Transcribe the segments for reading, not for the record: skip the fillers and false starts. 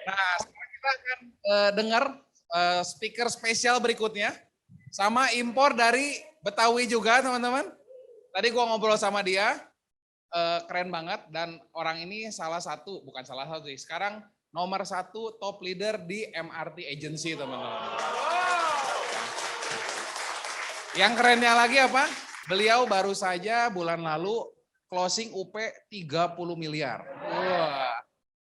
Nah, sekarang kita akan dengar speaker spesial berikutnya. Sama impor dari Betawi juga, teman-teman. Tadi gua ngobrol sama dia, keren banget. Dan orang ini bukan salah satu, sekarang nomor 1 top leader di MRT Agency, teman-teman. Yang kerennya lagi apa? Beliau baru saja bulan lalu closing UP 30 miliar. Wah.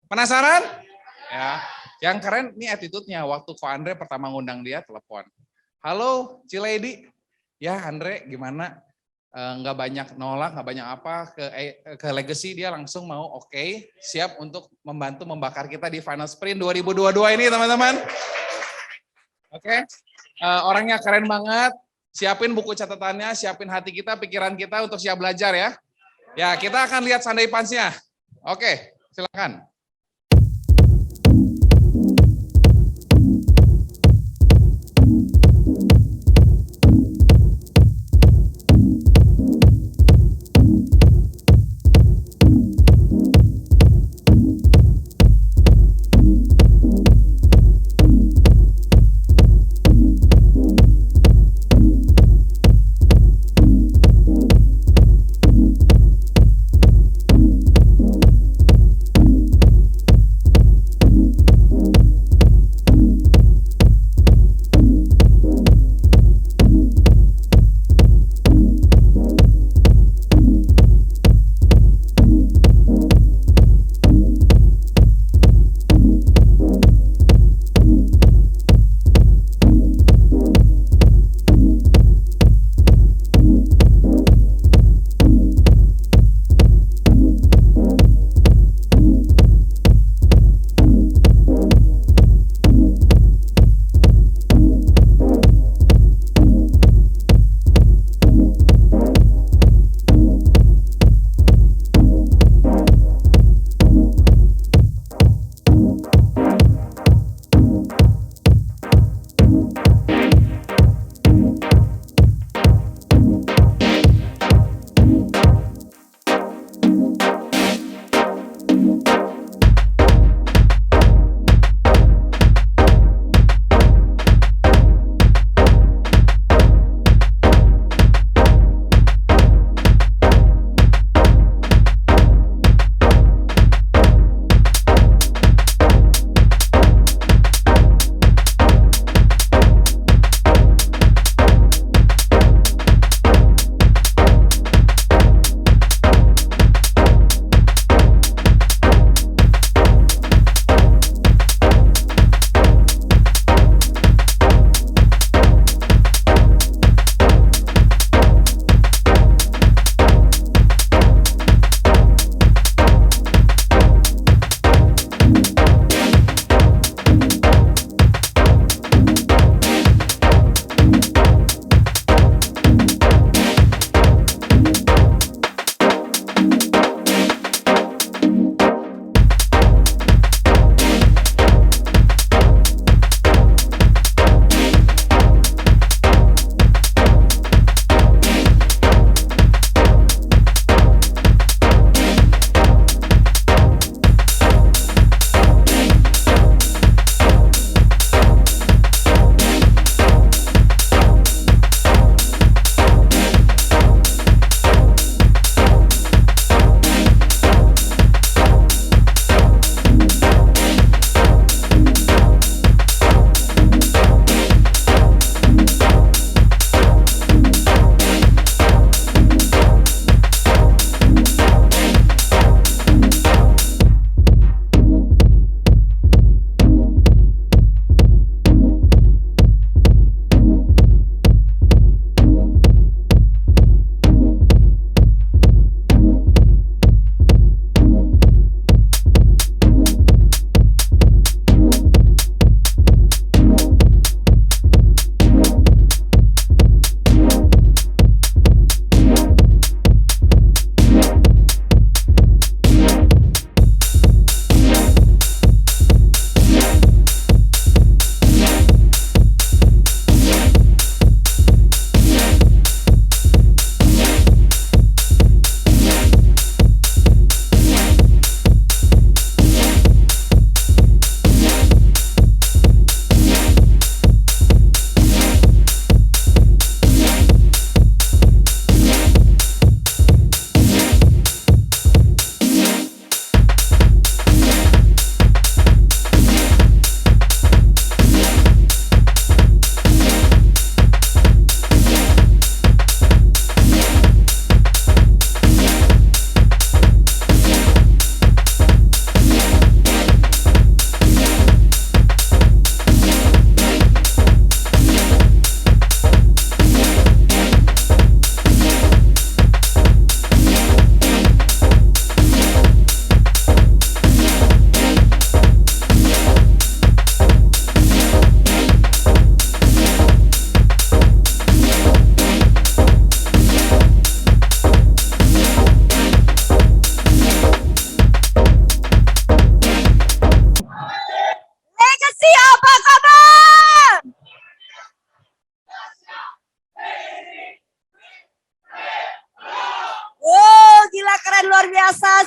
Penasaran? Ya. Yang keren ini attitude-nya. Waktu Ko Andre pertama ngundang dia telepon. Halo Ciledi. Ya Andre gimana? Nggak banyak nolak, nggak banyak apa ke Legacy, dia langsung mau oke, siap untuk membantu membakar kita di Final Sprint 2022 ini teman-teman. Oke. Orangnya keren banget. Siapin buku catatannya, siapin hati kita, pikiran kita untuk siap belajar ya. Ya, kita akan lihat Sunday Punch-nya. Oke, silakan.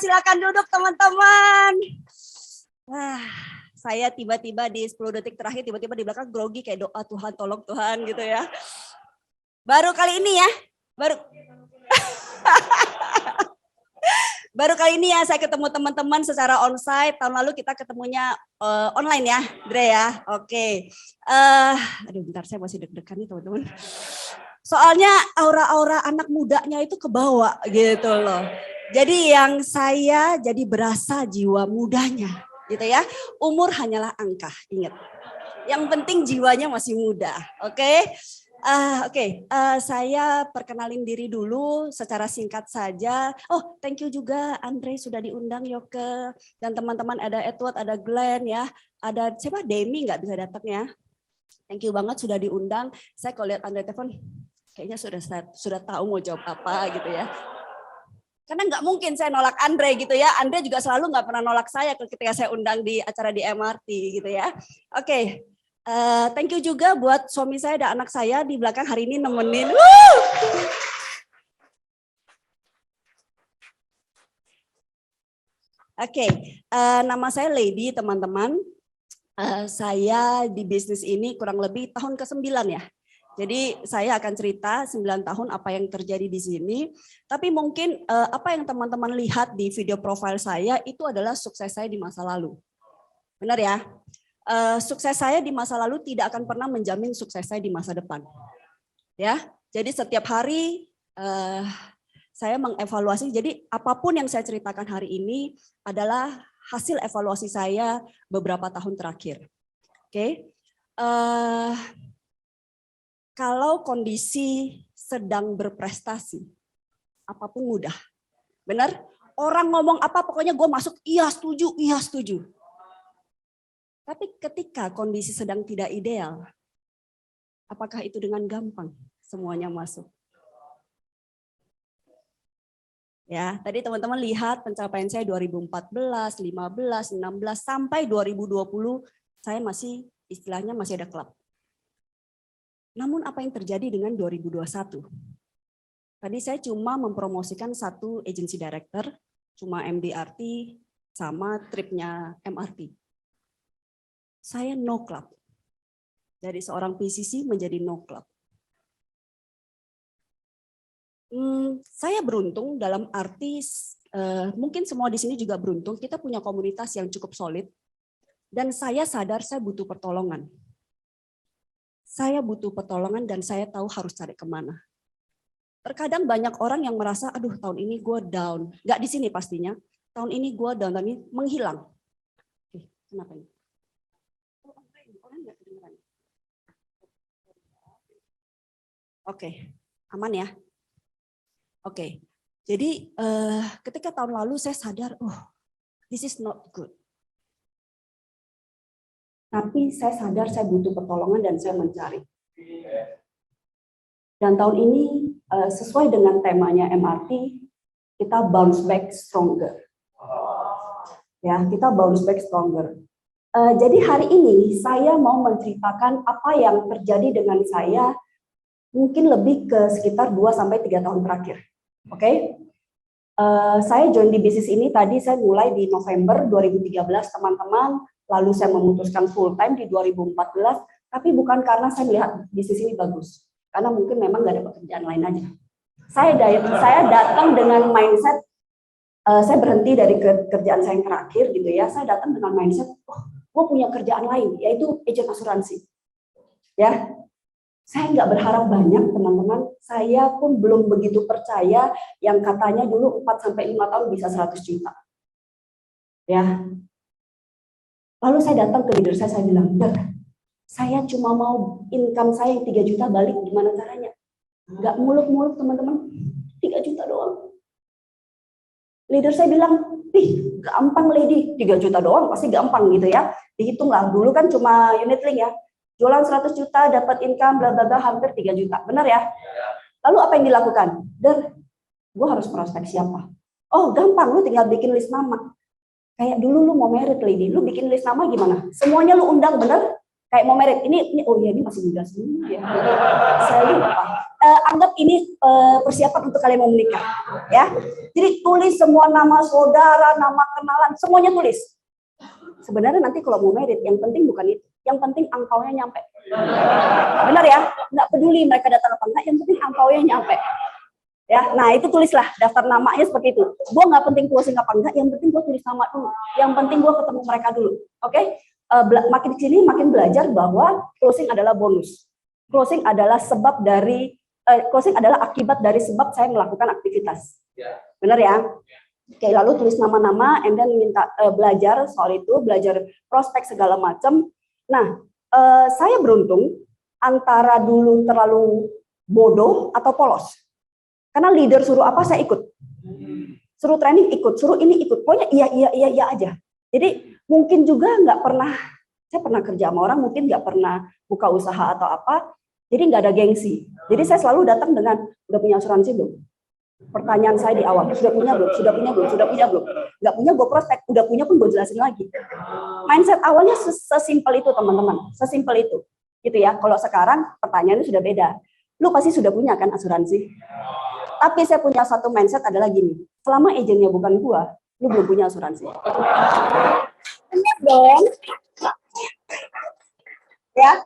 silakan duduk teman-teman. Wah, saya tiba-tiba di 10 detik terakhir tiba-tiba di belakang grogi kayak doa Tuhan, tolong Tuhan gitu ya. Baru kali ini ya, baru kali ini ya saya ketemu teman-teman secara onsite. Tahun lalu kita ketemunya online ya, Dre ya. Oke. Aduh bentar saya masih deg-degan nih teman-teman. Soalnya aura-aura anak mudanya itu kebawa gitu loh. Jadi yang saya jadi berasa jiwa mudanya gitu ya. Umur hanyalah angka, ingat. Yang penting jiwanya masih muda, oke? Saya perkenalin diri dulu secara singkat saja. Oh, thank you juga Andre sudah diundang Yoke dan teman-teman ada Edward, ada Glenn ya, ada siapa Demi nggak bisa datang ya. Thank you banget sudah diundang. Saya kalau lihat Andre telepon, kayaknya sudah tahu mau jawab apa gitu ya. Karena nggak mungkin saya nolak Andre gitu ya. Andre juga selalu nggak pernah nolak saya ketika saya undang di acara di MRT gitu ya. Oke. Thank you juga buat suami saya dan anak saya di belakang hari ini nemenin. Oke, nama saya Lady teman-teman. Saya di bisnis ini kurang lebih tahun ke-9 ya. Jadi saya akan cerita 9 tahun apa yang terjadi di sini. Tapi mungkin apa yang teman-teman lihat di video profil saya itu adalah sukses saya di masa lalu. Benar ya? Sukses saya di masa lalu tidak akan pernah menjamin sukses saya di masa depan. Ya, jadi setiap hari saya mengevaluasi. Jadi apapun yang saya ceritakan hari ini adalah hasil evaluasi saya beberapa tahun terakhir. Oke, kalau kondisi sedang berprestasi, apapun mudah. Benar? Orang ngomong apa pokoknya gue masuk, iya setuju, iya setuju. Tapi ketika kondisi sedang tidak ideal, apakah itu dengan gampang semuanya masuk? Ya, tadi teman-teman lihat pencapaian saya 2014, 15, 16 sampai 2020 saya masih istilahnya masih ada klub. Namun apa yang terjadi dengan 2021? Tadi saya cuma mempromosikan satu agency director, cuma MDRT sama tripnya MRT. Saya no club. Dari seorang PCC menjadi no club. Saya beruntung dalam arti, mungkin semua di sini juga beruntung, kita punya komunitas yang cukup solid. Dan saya sadar saya butuh pertolongan. Saya butuh pertolongan dan saya tahu harus cari kemana. Terkadang banyak orang yang merasa, aduh tahun ini gue down. Nggak di sini pastinya. Tahun ini gue down, dan ini menghilang. Kenapa ini? Oke, aman ya. Oke, jadi ketika tahun lalu saya sadar, this is not good. Tapi saya sadar saya butuh pertolongan dan saya mencari. Dan tahun ini sesuai dengan temanya MRT, kita bounce back stronger. Ya, kita bounce back stronger. Jadi hari ini saya mau menceritakan apa yang terjadi dengan saya mungkin lebih ke sekitar 2-3 tahun terakhir. Oke? Saya join di bisnis ini tadi saya mulai di November 2013 teman-teman, lalu saya memutuskan full time di 2014, tapi bukan karena saya melihat bisnis ini bagus, karena mungkin memang nggak ada pekerjaan lain aja. Saya datang dengan mindset, saya berhenti dari kerjaan saya yang terakhir gitu ya, saya datang dengan mindset, gue punya kerjaan lain, yaitu agent asuransi. Ya, saya nggak berharap banyak teman-teman, saya pun belum begitu percaya yang katanya dulu 4-5 tahun bisa 100 juta. Ya. Lalu saya datang ke leader saya bilang, saya cuma mau income saya 3 juta balik, gimana caranya? Nggak muluk-muluk teman-teman, 3 juta doang. Leader saya bilang, gampang Lady, 3 juta doang pasti gampang gitu ya. Dihitung lah, dulu kan cuma unit link ya. Jualan 100 juta, dapat income, bla bla bla hampir 3 juta. Benar ya? Lalu apa yang dilakukan? Gue harus prospek siapa? Oh gampang, lu tinggal bikin list nama. Kayak dulu lu mau merit Lady, lu bikin list nama gimana? Semuanya lu undang, bener? Kayak mau merit, ini oh iya ini masih muda semua ya. Saya lupa. anggap ini persiapan untuk kalian mau menikah, ya. Jadi tulis semua nama saudara, nama kenalan, semuanya tulis. Sebenarnya nanti kalau mau merit, yang penting bukan itu. Yang penting angpaunya nyampe. Benar ya? Nggak peduli mereka datang apa enggak, yang penting angpaunya nyampe. Ya, nah itu tulislah daftar namanya seperti itu. Gue nggak penting closing apa enggak, yang penting gue tulis nama dulu. Yang penting gue ketemu mereka dulu. Oke? Makin di sini makin belajar bahwa closing adalah bonus. Closing adalah sebab dari closing adalah akibat dari sebab saya melakukan aktivitas. Benar ya? Oke, lalu tulis nama-nama, and then minta belajar soal itu, belajar prospek segala macam. Nah, saya beruntung antara dulu terlalu bodoh atau polos. Karena leader suruh apa saya ikut. Suruh training ikut, suruh ini ikut. Pokoknya iya aja. Jadi mungkin juga nggak pernah, saya pernah kerja sama orang, mungkin nggak pernah buka usaha atau apa, jadi nggak ada gengsi. Jadi saya selalu datang dengan, udah punya asuransi belum? Pertanyaan saya di awal, sudah punya belum? Sudah punya belum? Sudah punya belum? Nggak punya, gue prospek. Udah punya pun gue jelasin lagi. Mindset awalnya sesimpel itu teman-teman, sesimpel itu. Gitu ya. Kalau sekarang pertanyaannya sudah beda. Lu pasti sudah punya kan asuransi? Tapi saya punya satu mindset adalah gini, selama agennya bukan gua, lu belum punya asuransi. Benar dong. Ya.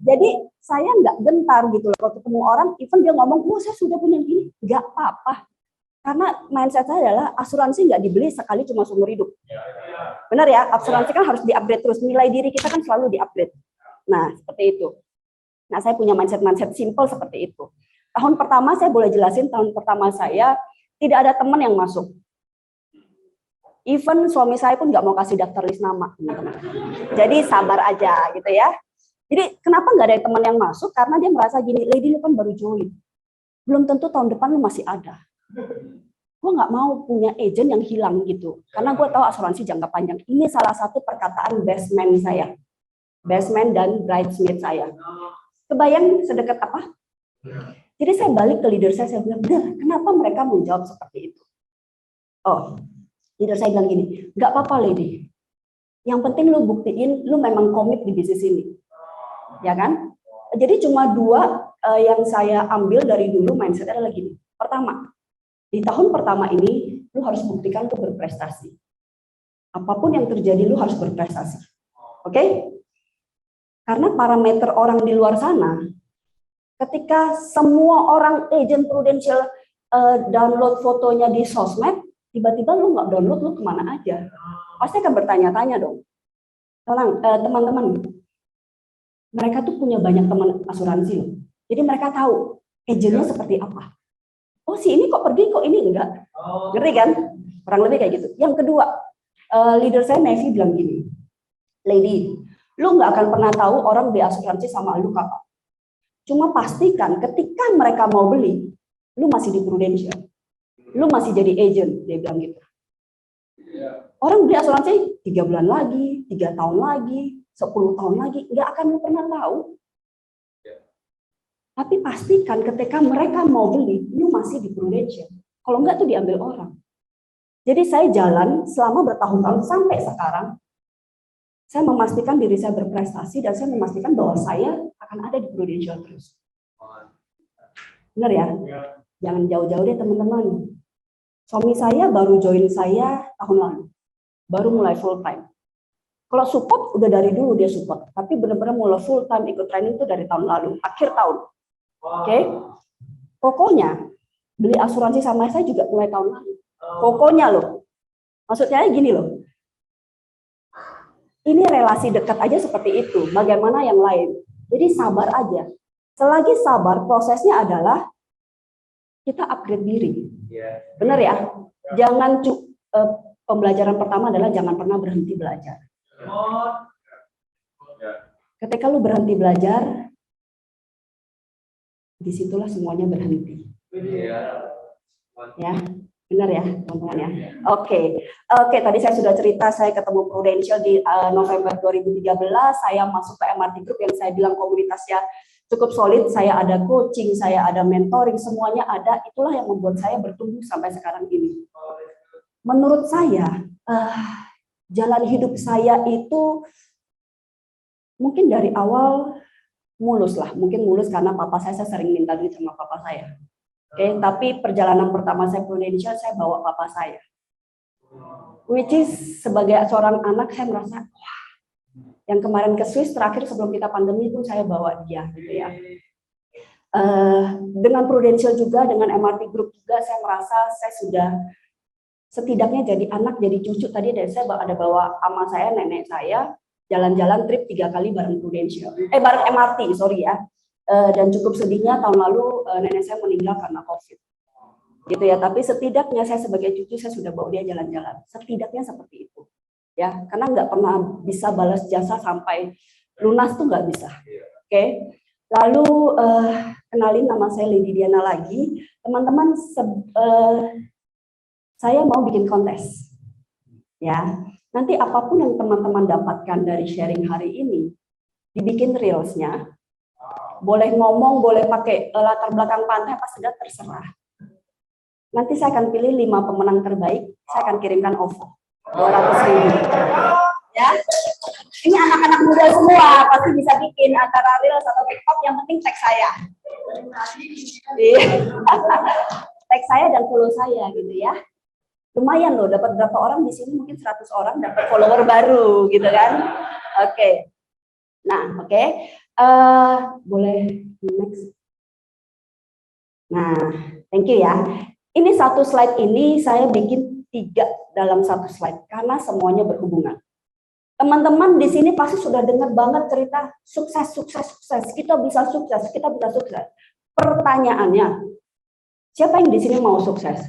Jadi saya nggak gentar gitu loh kalau ketemu orang, even dia ngomong, "Oh, saya sudah punya gini." Nggak apa-apa. Karena mindset saya adalah asuransi nggak dibeli sekali cuma seumur hidup. Benar ya, asuransi kan harus di-upgrade terus. Nilai diri kita kan selalu di-upgrade. Nah, seperti itu. Nah, saya punya mindset simple seperti itu. Tahun pertama saya boleh jelasin, tahun pertama saya tidak ada teman yang masuk. Even suami saya pun nggak mau kasih daftar list nama, teman-teman. Jadi sabar aja gitu ya. Jadi kenapa nggak ada teman yang masuk? Karena dia merasa gini, Lady lu kan baru join. Belum tentu tahun depan lu masih ada. Gue nggak mau punya agent yang hilang gitu. Karena gue tahu asuransi jangka panjang. Ini salah satu perkataan best man saya. Best man dan bridesmaid saya. Kebayang sedekat apa? Jadi saya balik ke leader saya bilang, benar, kenapa mereka menjawab seperti itu? Oh, leader saya bilang gini, nggak apa-apa Lady. Yang penting lu buktiin lu memang komit di bisnis ini. Ya kan? Jadi cuma dua yang saya ambil dari dulu mindset adalah gini. Pertama, di tahun pertama ini lu harus buktikan lu berprestasi. Apapun yang terjadi lu harus berprestasi. Oke? Karena parameter orang di luar sana, ketika semua orang agent Prudential download fotonya di sosmed, tiba-tiba lu nggak download, lu kemana aja? Pasti akan bertanya-tanya dong. Teman-teman, mereka tuh punya banyak teman asuransi loh. Jadi mereka tahu agentnya seperti apa. Oh si ini kok pergi, kok ini enggak. Ngerti kan? Kurang lebih kayak gitu. Yang kedua, leader saya Nevi bilang gini, Lady, lu nggak akan pernah tahu orang beli asuransi sama lu kapan. Cuma pastikan ketika mereka mau beli, lu masih di Prudential. Lu masih jadi agent, dia bilang gitu. Orang beli asuransi 3 bulan lagi, 3 tahun lagi, 10 tahun lagi, nggak akan lu pernah tahu. Tapi pastikan ketika mereka mau beli, lu masih di Prudential. Kalau enggak tuh diambil orang. Jadi saya jalan selama bertahun-tahun sampai sekarang, saya memastikan diri saya berprestasi dan saya memastikan bahwa saya akan ada di Prudential terus. Benar ya? Jangan jauh-jauh deh teman-teman. Suami saya baru join saya tahun lalu. Baru mulai full time. Kalau support udah dari dulu dia support, tapi benar-benar mulai full time ikut training itu dari tahun lalu, akhir tahun. Oke? Pokoknya beli asuransi sama saya juga mulai tahun lalu. Pokoknya loh. Maksudnya gini loh. Ini relasi dekat aja seperti itu. Bagaimana yang lain? Jadi sabar aja. Selagi sabar, prosesnya adalah kita upgrade diri. Benar ya? Jangan pembelajaran pertama adalah jangan pernah berhenti belajar. Ketika lu berhenti belajar, disitulah semuanya berhenti. Ya, benar ya, teman-teman ya. Oke, tadi saya sudah cerita saya ketemu Prudential di November 2013. Saya masuk ke MRT Group yang saya bilang komunitasnya cukup solid. Saya ada coaching, saya ada mentoring, semuanya ada. Itulah yang membuat saya bertumbuh sampai sekarang ini. Menurut saya, jalan hidup saya itu mungkin dari awal mulus lah, mungkin mulus karena papa saya sering minta duit sama papa saya. Oke, tapi perjalanan pertama saya Prudential, saya bawa papa saya. Which is sebagai seorang anak saya merasa, wah, yang kemarin ke Swiss terakhir sebelum kita pandemi itu saya bawa dia, gitu ya. Dengan Prudential juga, dengan MRT Group juga, saya merasa saya sudah setidaknya jadi anak, jadi cucu. Tadi saya ada bawa ama saya, nenek saya, jalan-jalan trip 3 kali bareng Prudential, bareng MRT, sorry ya. Dan cukup sedihnya tahun lalu nenek saya meninggal karena COVID. Gitu ya, tapi setidaknya saya sebagai cucu saya sudah bawa dia jalan-jalan. Setidaknya seperti itu. Ya, karena nggak pernah bisa balas jasa sampai lunas tuh nggak bisa. Oke. Lalu kenalin, nama saya Lady Diana lagi. Teman-teman, saya mau bikin kontes. Ya, nanti apapun yang teman-teman dapatkan dari sharing hari ini, dibikin reelsnya. Boleh ngomong, boleh pakai latar belakang pantai, apa sudah terserah. Nanti saya akan pilih 5 pemenang terbaik, saya akan kirimkan OVO 200.000. Ya, ini anak-anak muda semua pasti bisa bikin antara reels atau TikTok, yang penting tag saya. Tag saya dan follow saya gitu ya. Lumayan loh, dapat berapa orang di sini, mungkin 100 orang dapat follower baru gitu kan. Oke. Nah, oke. Boleh next. Nah, thank you ya. Ini satu slide ini saya bikin 3 dalam satu slide karena semuanya berhubungan. Teman-teman di sini pasti sudah dengar banget cerita sukses, sukses, sukses. Kita bisa sukses, kita bisa sukses. Pertanyaannya, siapa yang di sini mau sukses?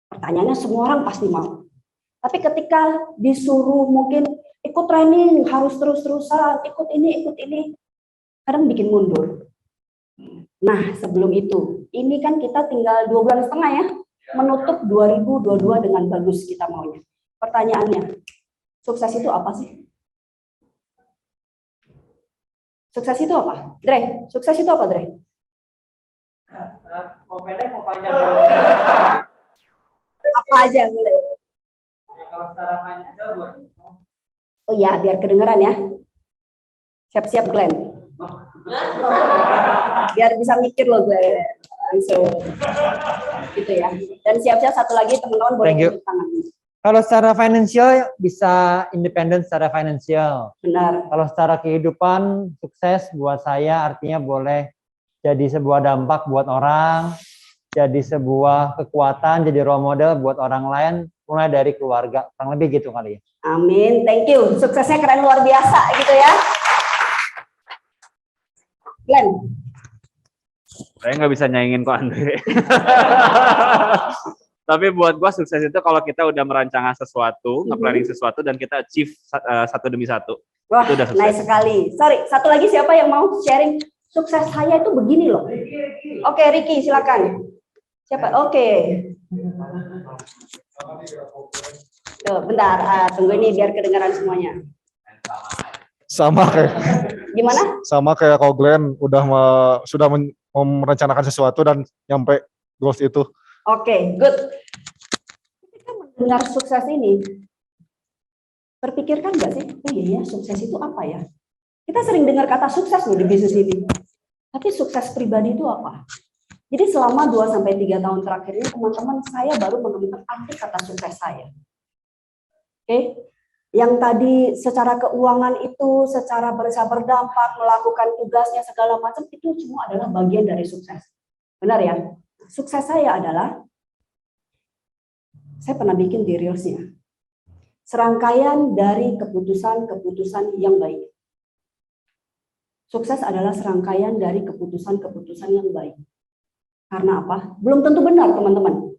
Pertanyaannya semua orang pasti mau. Tapi ketika disuruh mungkin ikut training, harus terus-terusan, ikut ini, kadang bikin mundur. Nah, sebelum itu, ini kan kita tinggal 2,5 bulan ya, menutup 2022 dengan bagus kita maunya. Pertanyaannya, sukses itu apa sih? Sukses itu apa? Dre, sukses itu apa, Dre? Mau pendek, mau panjang? Apa aja boleh. Kalau secara panjang, Oh iya, biar kedengeran ya. Siap-siap Glenn. Biar bisa mikir loh Glenn. Langsung. Gitu ya. Dan siap-siap satu lagi teman-teman boleh tepuk tangan. Kalau secara financial bisa independen secara financial. Benar. Kalau secara kehidupan sukses buat saya artinya boleh jadi sebuah dampak buat orang, jadi sebuah kekuatan, jadi role model buat orang lain, mulai dari keluarga. Kurang lebih gitu kali ya. Amin, thank you. Suksesnya keren luar biasa gitu ya. Glenn. Saya nggak bisa nyaingin kok Andre. Tapi buat gua sukses itu kalau kita udah merancang sesuatu, nge-planning sesuatu dan kita achieve satu demi satu. Wah, itu udah sukses. nice sekali. Sorry, satu lagi siapa yang mau sharing sukses saya itu begini loh. Oke, Ricky silakan. Siapa? Oke. Tuh, bentar, tunggu ini biar kedengaran semuanya. Sama kayak Gimana? sama kayak kau Glenn sudah merencanakan sesuatu dan nyampe goals itu. Oke, good. Ketika mendengar sukses ini, terpikirkan nggak sih, oh iya ya, sukses itu apa ya? Kita sering dengar kata sukses loh di bisnis ini. Tapi sukses pribadi itu apa? Jadi selama 2-3 tahun terakhir ini, teman-teman, saya baru menemukan arti kata sukses saya. Oke? Yang tadi secara keuangan itu, secara bisa berdampak, melakukan tugasnya, segala macam, itu semua adalah bagian dari sukses. Benar ya? Sukses saya adalah, saya pernah bikin di Reels-nya, serangkaian dari keputusan-keputusan yang baik. Sukses adalah serangkaian dari keputusan-keputusan yang baik. Karena apa? Belum tentu benar, teman-teman.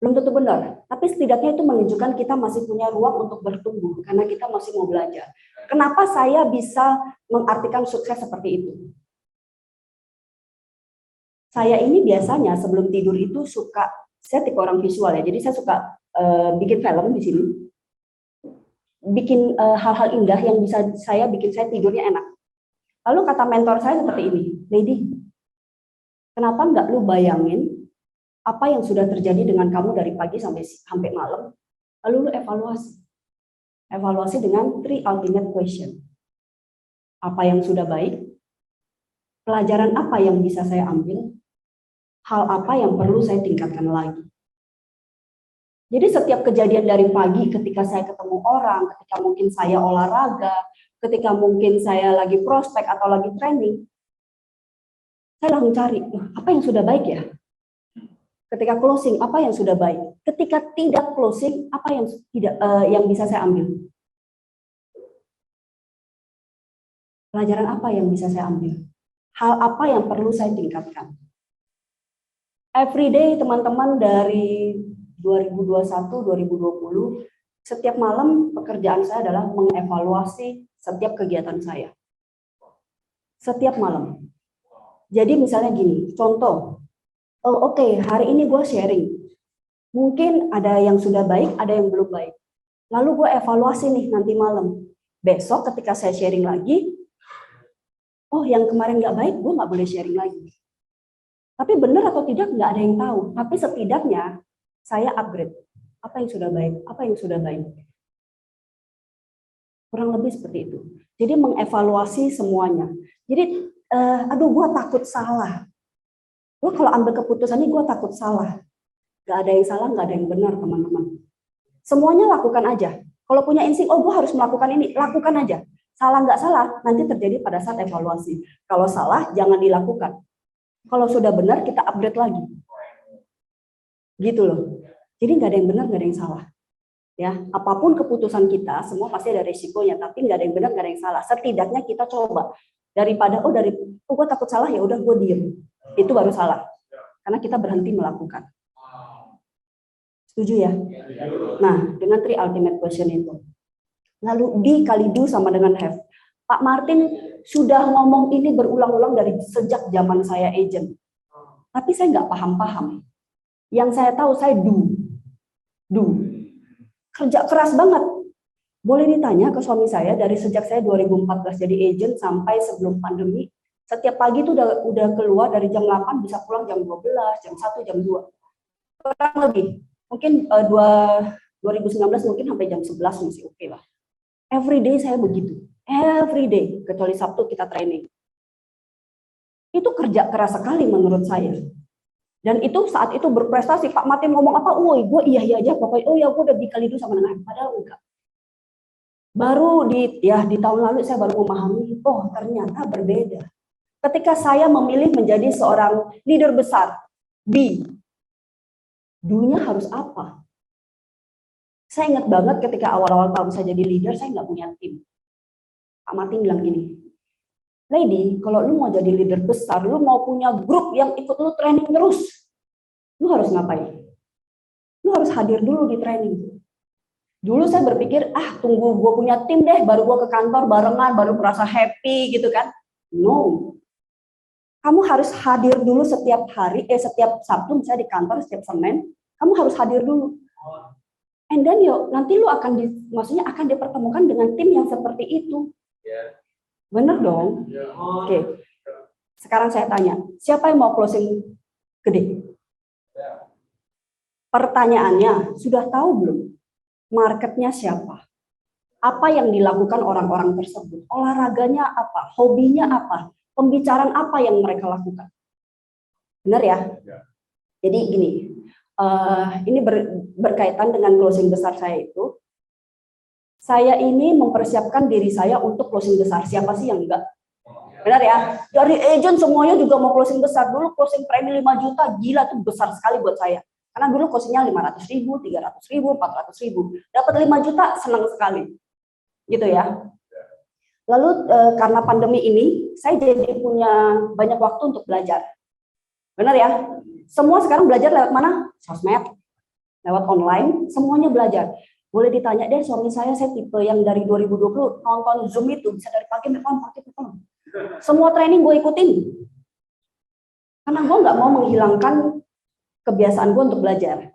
Belum tentu benar. Tapi setidaknya itu menunjukkan kita masih punya ruang untuk bertumbuh, karena kita masih mau belajar. Kenapa saya bisa mengartikan sukses seperti itu? Saya ini biasanya sebelum tidur itu suka, saya tipe orang visual ya, jadi saya suka bikin film di sini, bikin hal-hal indah yang bisa bikin saya tidurnya enak. Lalu kata mentor saya seperti ini, Lady, kenapa nggak lu bayangin apa yang sudah terjadi dengan kamu dari pagi sampai malam, lalu lu evaluasi dengan 3 ultimate question. Apa yang sudah baik? Pelajaran apa yang bisa saya ambil? Hal apa yang perlu saya tingkatkan lagi? Jadi setiap kejadian dari pagi ketika saya ketemu orang, ketika mungkin saya olahraga, ketika mungkin saya lagi prospek atau lagi training, saya langsung cari, apa yang sudah baik ya? Ketika closing, apa yang sudah baik? Ketika tidak closing, apa yang tidak yang bisa saya ambil? Pelajaran apa yang bisa saya ambil? Hal apa yang perlu saya tingkatkan? Every day teman-teman dari 2021-2020, setiap malam pekerjaan saya adalah mengevaluasi setiap kegiatan saya. Setiap malam. Jadi misalnya gini, contoh, oke, hari ini gue sharing. Mungkin ada yang sudah baik, ada yang belum baik. Lalu gue evaluasi nih nanti malam. Besok ketika saya sharing lagi, oh yang kemarin nggak baik, gue nggak boleh sharing lagi. Tapi benar atau tidak nggak ada yang tahu. Tapi setidaknya saya upgrade. Apa yang sudah baik, apa yang sudah baik. Kurang lebih seperti itu. Jadi mengevaluasi semuanya. Jadi, aduh gue takut salah. Gue kalau ambil keputusan ini gue takut salah. Gak ada yang salah, gak ada yang benar teman-teman. Semuanya lakukan aja. Kalau punya insting, oh gue harus melakukan ini, lakukan aja. Salah nggak salah, nanti terjadi pada saat evaluasi. Kalau salah, jangan dilakukan. Kalau sudah benar, kita upgrade lagi. Gitu loh. Jadi nggak ada yang benar, nggak ada yang salah. Ya, apapun keputusan kita, semua pasti ada resikonya. Tapi nggak ada yang benar, nggak ada yang salah. Setidaknya kita coba. Daripada, gue takut salah, ya udah gue diem. Itu baru salah. Karena kita berhenti melakukan. Setuju ya? Nah, dengan 3 ultimate question itu. Lalu D kali do sama dengan have. Pak Martin sudah ngomong ini berulang-ulang dari sejak zaman saya agent. Tapi saya nggak paham-paham. Yang saya tahu saya do. Kerja keras banget. Boleh ditanya ke suami saya dari sejak saya 2014 jadi agent sampai sebelum pandemi. Setiap pagi itu udah keluar dari jam 8 bisa pulang jam 12, jam 1, jam 2. Kurang lebih. Mungkin 2019 mungkin sampai jam 11 masih oke lah. Every day saya begitu. Every day, kecuali Sabtu kita training. Itu kerja keras sekali menurut saya. Dan itu saat itu berprestasi. Pak Martin ngomong apa? Woi, gue iya aja. Pokoknya, oh ya gue udah dikali itu sama dengan. Padahal enggak. Baru di tahun lalu saya baru memahami, oh ternyata berbeda. Ketika saya memilih menjadi seorang leader besar, B, do-nya harus apa? Saya ingat banget ketika awal-awal tahun saya jadi leader, saya nggak punya tim. Pak Martin bilang gini, Lady, kalau lu mau jadi leader besar, lu mau punya grup yang ikut lu training terus, lu harus ngapain? Lu harus hadir dulu di training. Dulu saya berpikir, tunggu gue punya tim deh, baru gue ke kantor barengan, baru merasa happy gitu kan. No. Kamu harus hadir dulu setiap hari, setiap Sabtu misalnya di kantor, setiap Senin, kamu harus hadir dulu. And then nanti lu akan akan dipertemukan dengan tim yang seperti itu. Bener dong? Oke. Sekarang saya tanya, siapa yang mau closing gede? Pertanyaannya, sudah tahu belum? Marketnya siapa? Apa yang dilakukan orang-orang tersebut? Olahraganya apa? Hobinya apa? Pembicaraan apa yang mereka lakukan? Benar ya? Jadi gini, ini berkaitan dengan closing besar saya itu. Saya ini mempersiapkan diri saya untuk closing besar. Siapa sih yang enggak? Benar ya? Dari agent semuanya juga mau closing besar. Dulu closing premi 5 juta, gila tuh besar sekali buat saya. Karena dulu closingnya 500.000, 300.000, 400.000. Dapat 5 juta, senang sekali. Gitu ya. Lalu karena pandemi ini, saya jadi punya banyak waktu untuk belajar. Benar ya? Semua sekarang belajar lewat mana? Sosmed, lewat online, semuanya belajar. Boleh ditanya deh, suami saya tipe yang dari 2020 nonton Zoom itu, bisa dari pagi sampai malam. Semua training gue ikutin. Karena gue nggak mau menghilangkan kebiasaan gue untuk belajar.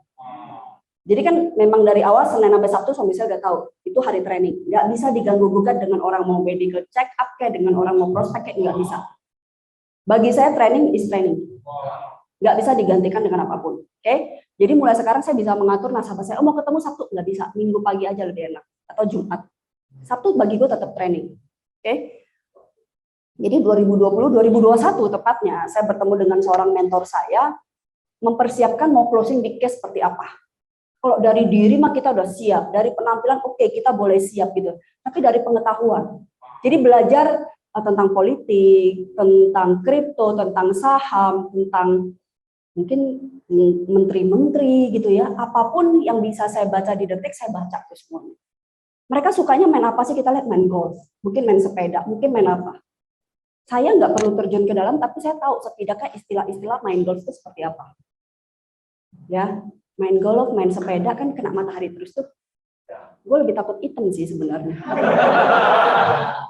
Jadi kan memang dari awal Senin sampai Sabtu suami saya udah tahu, itu hari training. Nggak bisa diganggu-gugat dengan orang mau medical check up, kayak dengan orang mau prospek, kayak nggak bisa. Bagi saya training is training. Nggak bisa digantikan dengan apapun. Oke? Jadi mulai sekarang saya bisa mengatur nasabah saya, mau ketemu Sabtu, nggak bisa, Minggu pagi aja lebih enak, atau Jumat. Sabtu bagi gue tetap training. Oke? Jadi 2020-2021 tepatnya, saya bertemu dengan seorang mentor saya, mempersiapkan mau closing big case seperti apa. Kalau dari diri mah kita udah siap, dari penampilan oke, kita boleh siap gitu. Tapi dari pengetahuan. Jadi belajar tentang politik, tentang kripto, tentang saham, tentang mungkin menteri-menteri gitu ya. Apapun yang bisa saya baca di Detik, saya baca tuh semuanya. Mereka sukanya main apa sih? Kita lihat main golf, mungkin main sepeda, mungkin main apa. Saya nggak perlu terjun ke dalam, tapi saya tahu setidaknya istilah-istilah main golf itu seperti apa. Ya, main golf, main sepeda kan kena matahari terus tuh. Gue lebih takut hitam sih sebenarnya.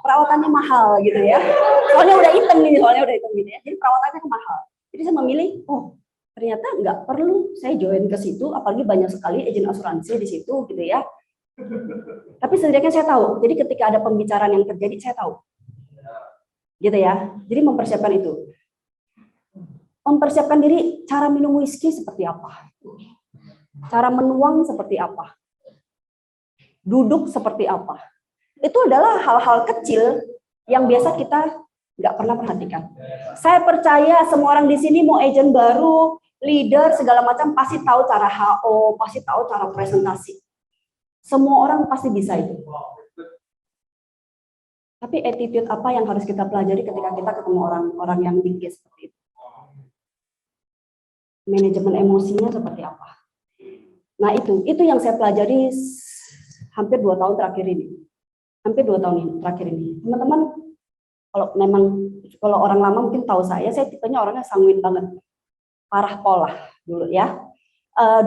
Perawatannya mahal gitu ya. Soalnya udah hitam gitu ya. Jadi perawatannya mahal. Jadi saya memilih, oh ternyata nggak perlu saya join ke situ, apalagi banyak sekali agen asuransi di situ gitu ya. Tapi setidaknya saya tahu. Jadi ketika ada pembicaraan yang terjadi, saya tahu. Gitu ya. Jadi mempersiapkan itu. Mempersiapkan diri, cara minum whisky seperti apa? Cara menuang seperti apa? Duduk seperti apa? Itu adalah hal-hal kecil yang biasa kita nggak pernah perhatikan. Saya percaya semua orang di sini mau agent baru, leader, segala macam pasti tahu cara HO, pasti tahu cara presentasi. Semua orang pasti bisa itu. Tapi attitude apa yang harus kita pelajari ketika kita ketemu orang-orang yang tinggi seperti itu? Manajemen emosinya seperti apa? Nah itu yang saya pelajari hampir 2 tahun terakhir ini. Hampir 2 tahun terakhir ini. Teman-teman, kalau orang lama mungkin tahu saya tipenya orangnya sanguin banget. Parah pola dulu ya.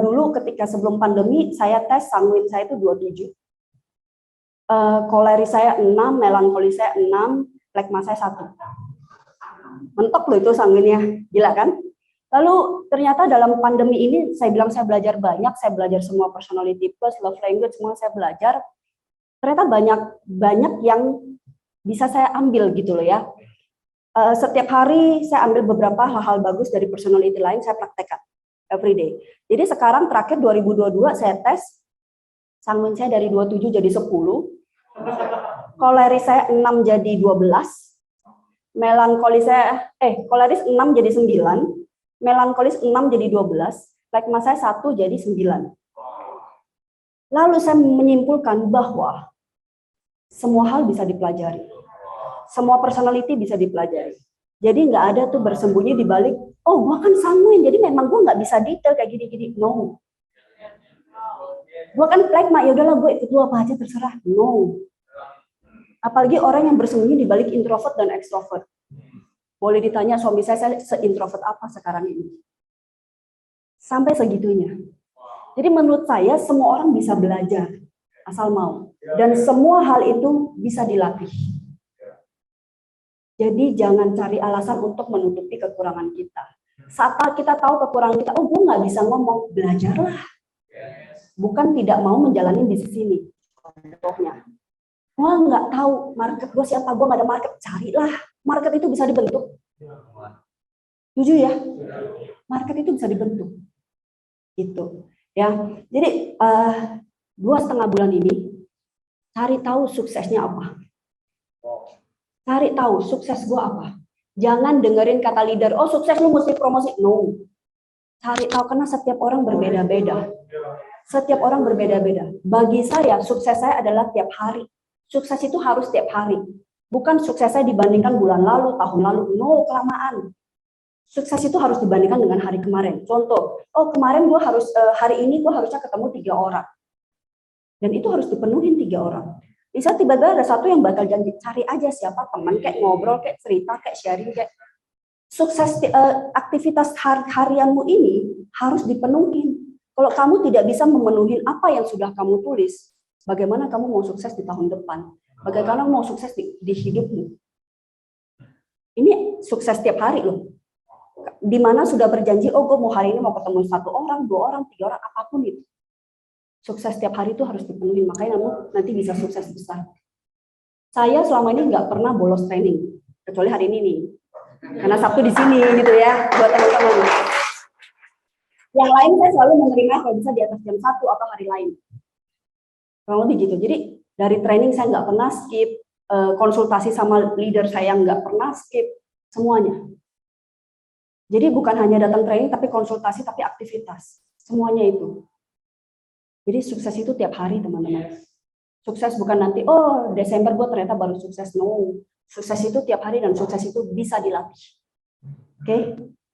Dulu ketika sebelum pandemi, saya tes sanguin saya itu 27. Koleris saya 6, melankoli saya 6, plekma saya 1. Mentok loh itu sanguinnya, gila kan? Lalu ternyata dalam pandemi ini saya bilang saya belajar banyak, saya belajar semua personality plus, love language, semua saya belajar. Ternyata banyak yang bisa saya ambil gitu loh ya. Setiap hari saya ambil beberapa hal-hal bagus dari personality lain, saya praktekkan everyday. Jadi sekarang terakhir 2022 saya tes, sanguin saya dari 27 jadi 10, koleris saya 6 jadi 12, melankoli saya, koleris 6 jadi 9, melankolis 6 jadi 12, plekma saya 1 jadi 9. Lalu saya menyimpulkan bahwa semua hal bisa dipelajari. Semua personality bisa dipelajari. Jadi nggak ada tuh bersembunyi di balik, oh gua kan sanguin, jadi memang gua nggak bisa detail kayak gini-gini. No. Gua kan plekma, ya udahlah gue ikut lu apa aja terserah. No. Apalagi orang yang bersembunyi di balik introvert dan extrovert. Boleh ditanya suami saya se-introvert apa sekarang ini. Sampai segitunya. Jadi menurut saya semua orang bisa belajar, asal mau. Dan semua hal itu bisa dilatih. Jadi jangan cari alasan untuk menutupi kekurangan kita. Saat kita tahu kekurangan kita, oh gue nggak bisa ngomong, belajarlah. Bukan tidak mau menjalani bisnis ini. Contohnya, gue nggak tahu market gue siapa, gue nggak ada market, carilah. Market itu bisa dibentuk. Jujur ya, market itu bisa dibentuk. Gitu. Ya, jadi 2,5 bulan ini cari tahu suksesnya apa. Cari tahu sukses gue apa. Jangan dengerin kata leader, oh sukses lu mesti promosi. No. Cari tahu karena setiap orang berbeda-beda. Setiap orang berbeda-beda. Bagi saya, sukses saya adalah tiap hari. Sukses itu harus tiap hari. Bukan sukses saya dibandingkan bulan lalu, tahun lalu. No, kelamaan. Sukses itu harus dibandingkan dengan hari kemarin. Contoh, oh kemarin gue harus, hari ini gue harusnya ketemu 3 orang. Dan itu harus dipenuhin 3 orang. Bisa tiba-tiba ada satu yang bakal janji, cari aja siapa teman, kayak ngobrol, kayak cerita, kayak sharing, kayak sukses aktivitas harianmu ini harus dipenuhi. Kalau kamu tidak bisa memenuhi apa yang sudah kamu tulis, bagaimana kamu mau sukses di tahun depan? Bagaimana kamu mau sukses di hidupmu? Ini sukses tiap hari loh. Di mana sudah berjanji, oh gue mau hari ini mau ketemu 1 orang, 2 orang, 3 orang, apapun itu. Sukses tiap hari itu harus dipenuhi, makanya kamu nanti bisa sukses besar. Saya selama ini nggak pernah bolos training, kecuali hari ini nih. Karena Sabtu di sini gitu ya, buat teman-teman. Yang lain saya selalu menerima kalau bisa di atas jam 1 atau hari lain. Kurang lebih gitu. Jadi dari training saya nggak pernah skip, konsultasi sama leader saya nggak pernah skip semuanya. Jadi bukan hanya datang training, tapi konsultasi, tapi aktivitas. Semuanya itu. Jadi sukses itu tiap hari, teman-teman. Sukses bukan nanti, oh Desember gue ternyata baru sukses. No. Sukses itu tiap hari dan sukses itu bisa dilatih. Oke?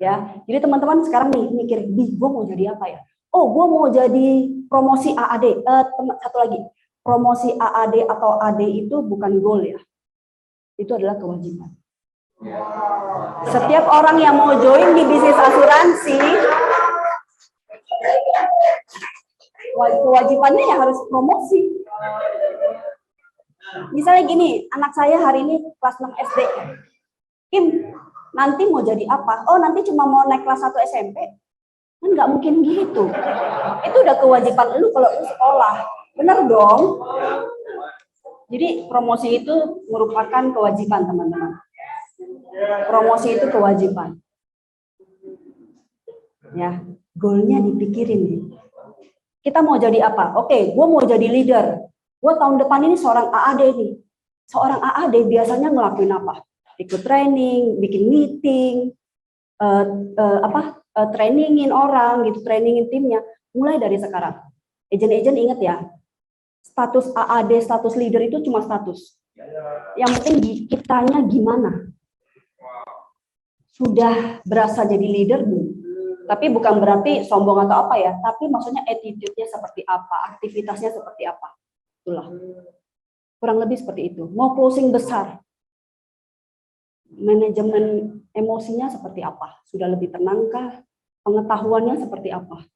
Ya. Jadi teman-teman sekarang nih mikir, gue mau jadi apa ya? Oh, gue mau jadi promosi AAD. Satu lagi, promosi AAD atau AD itu bukan goal ya. Itu adalah kewajiban. Setiap orang yang mau join di bisnis asuransi, kewajibannya ya harus promosi. Misalnya gini, anak saya hari ini kelas 6 SD. Kim, nanti mau jadi apa? Oh, nanti cuma mau naik kelas 1 SMP. Kan nggak mungkin gitu. Itu udah kewajiban lu kalau lu sekolah. Bener dong? Jadi promosi itu merupakan kewajiban, teman-teman. Promosi itu kewajiban. Ya, goalnya dipikirin nih. Kita mau jadi apa? Oke, gue mau jadi leader. Gue tahun depan ini seorang AAD nih. Seorang AAD biasanya ngelakuin apa? Ikut training, bikin meeting, trainingin orang gitu, trainingin timnya. Mulai dari sekarang. Agent-agent ingat ya, status AAD, status leader itu cuma status. Yang penting kitanya gimana. Sudah berasa jadi leader, Bu. Tapi bukan berarti sombong atau apa ya, tapi maksudnya attitude-nya seperti apa, aktivitasnya seperti apa. Itulah. Kurang lebih seperti itu. Mau closing besar. Manajemen emosinya seperti apa? Sudah lebih tenangkah? Pengetahuannya seperti apa?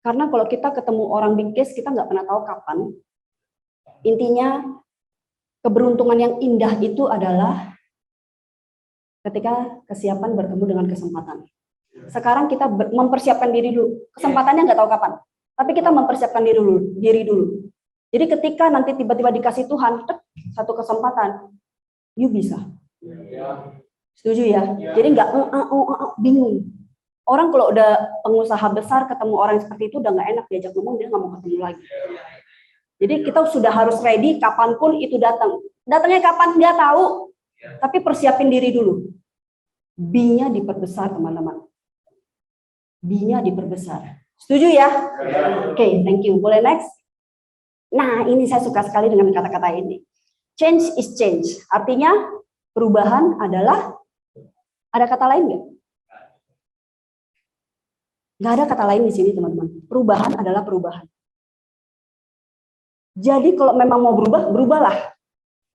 Karena kalau kita ketemu orang big case, kita nggak pernah tahu kapan. Intinya, keberuntungan yang indah itu adalah ketika kesiapan bertemu dengan kesempatan. Sekarang kita mempersiapkan diri dulu. Kesempatannya nggak tahu kapan. Tapi kita mempersiapkan diri dulu. Jadi ketika nanti tiba-tiba dikasih Tuhan, satu kesempatan, you bisa. Setuju ya? Jadi nggak bingung. Orang kalau udah pengusaha besar ketemu orang seperti itu udah nggak enak diajak ngomong, dia nggak mau ketemu lagi. Jadi kita sudah harus ready kapanpun itu datang. Datangnya kapan nggak tahu. Tapi persiapin diri dulu. B-nya diperbesar, teman-teman. B-nya diperbesar. Setuju ya? Oke, thank you. Boleh next? Nah, ini saya suka sekali dengan kata-kata ini. Change is change. Artinya, perubahan adalah, ada kata lain nggak? Nggak ada kata lain di sini, teman-teman. Perubahan adalah perubahan. Jadi, kalau memang mau berubah, berubahlah.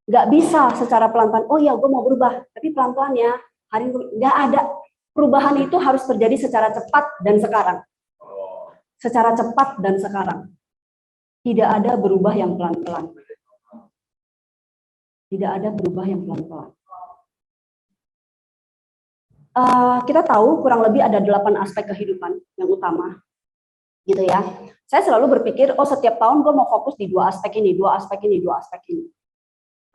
Nggak bisa secara pelan-pelan, oh ya gue mau berubah, tapi pelan-pelan ya, hari ini nggak ada. Perubahan itu harus terjadi secara cepat dan sekarang. Secara cepat dan sekarang. Tidak ada berubah yang pelan-pelan. Tidak ada berubah yang pelan-pelan. Kita tahu kurang lebih ada 8 aspek kehidupan yang utama. Gitu ya. Saya selalu berpikir, oh setiap tahun gue mau fokus di 2 aspek ini, 2 aspek ini, 2 aspek ini.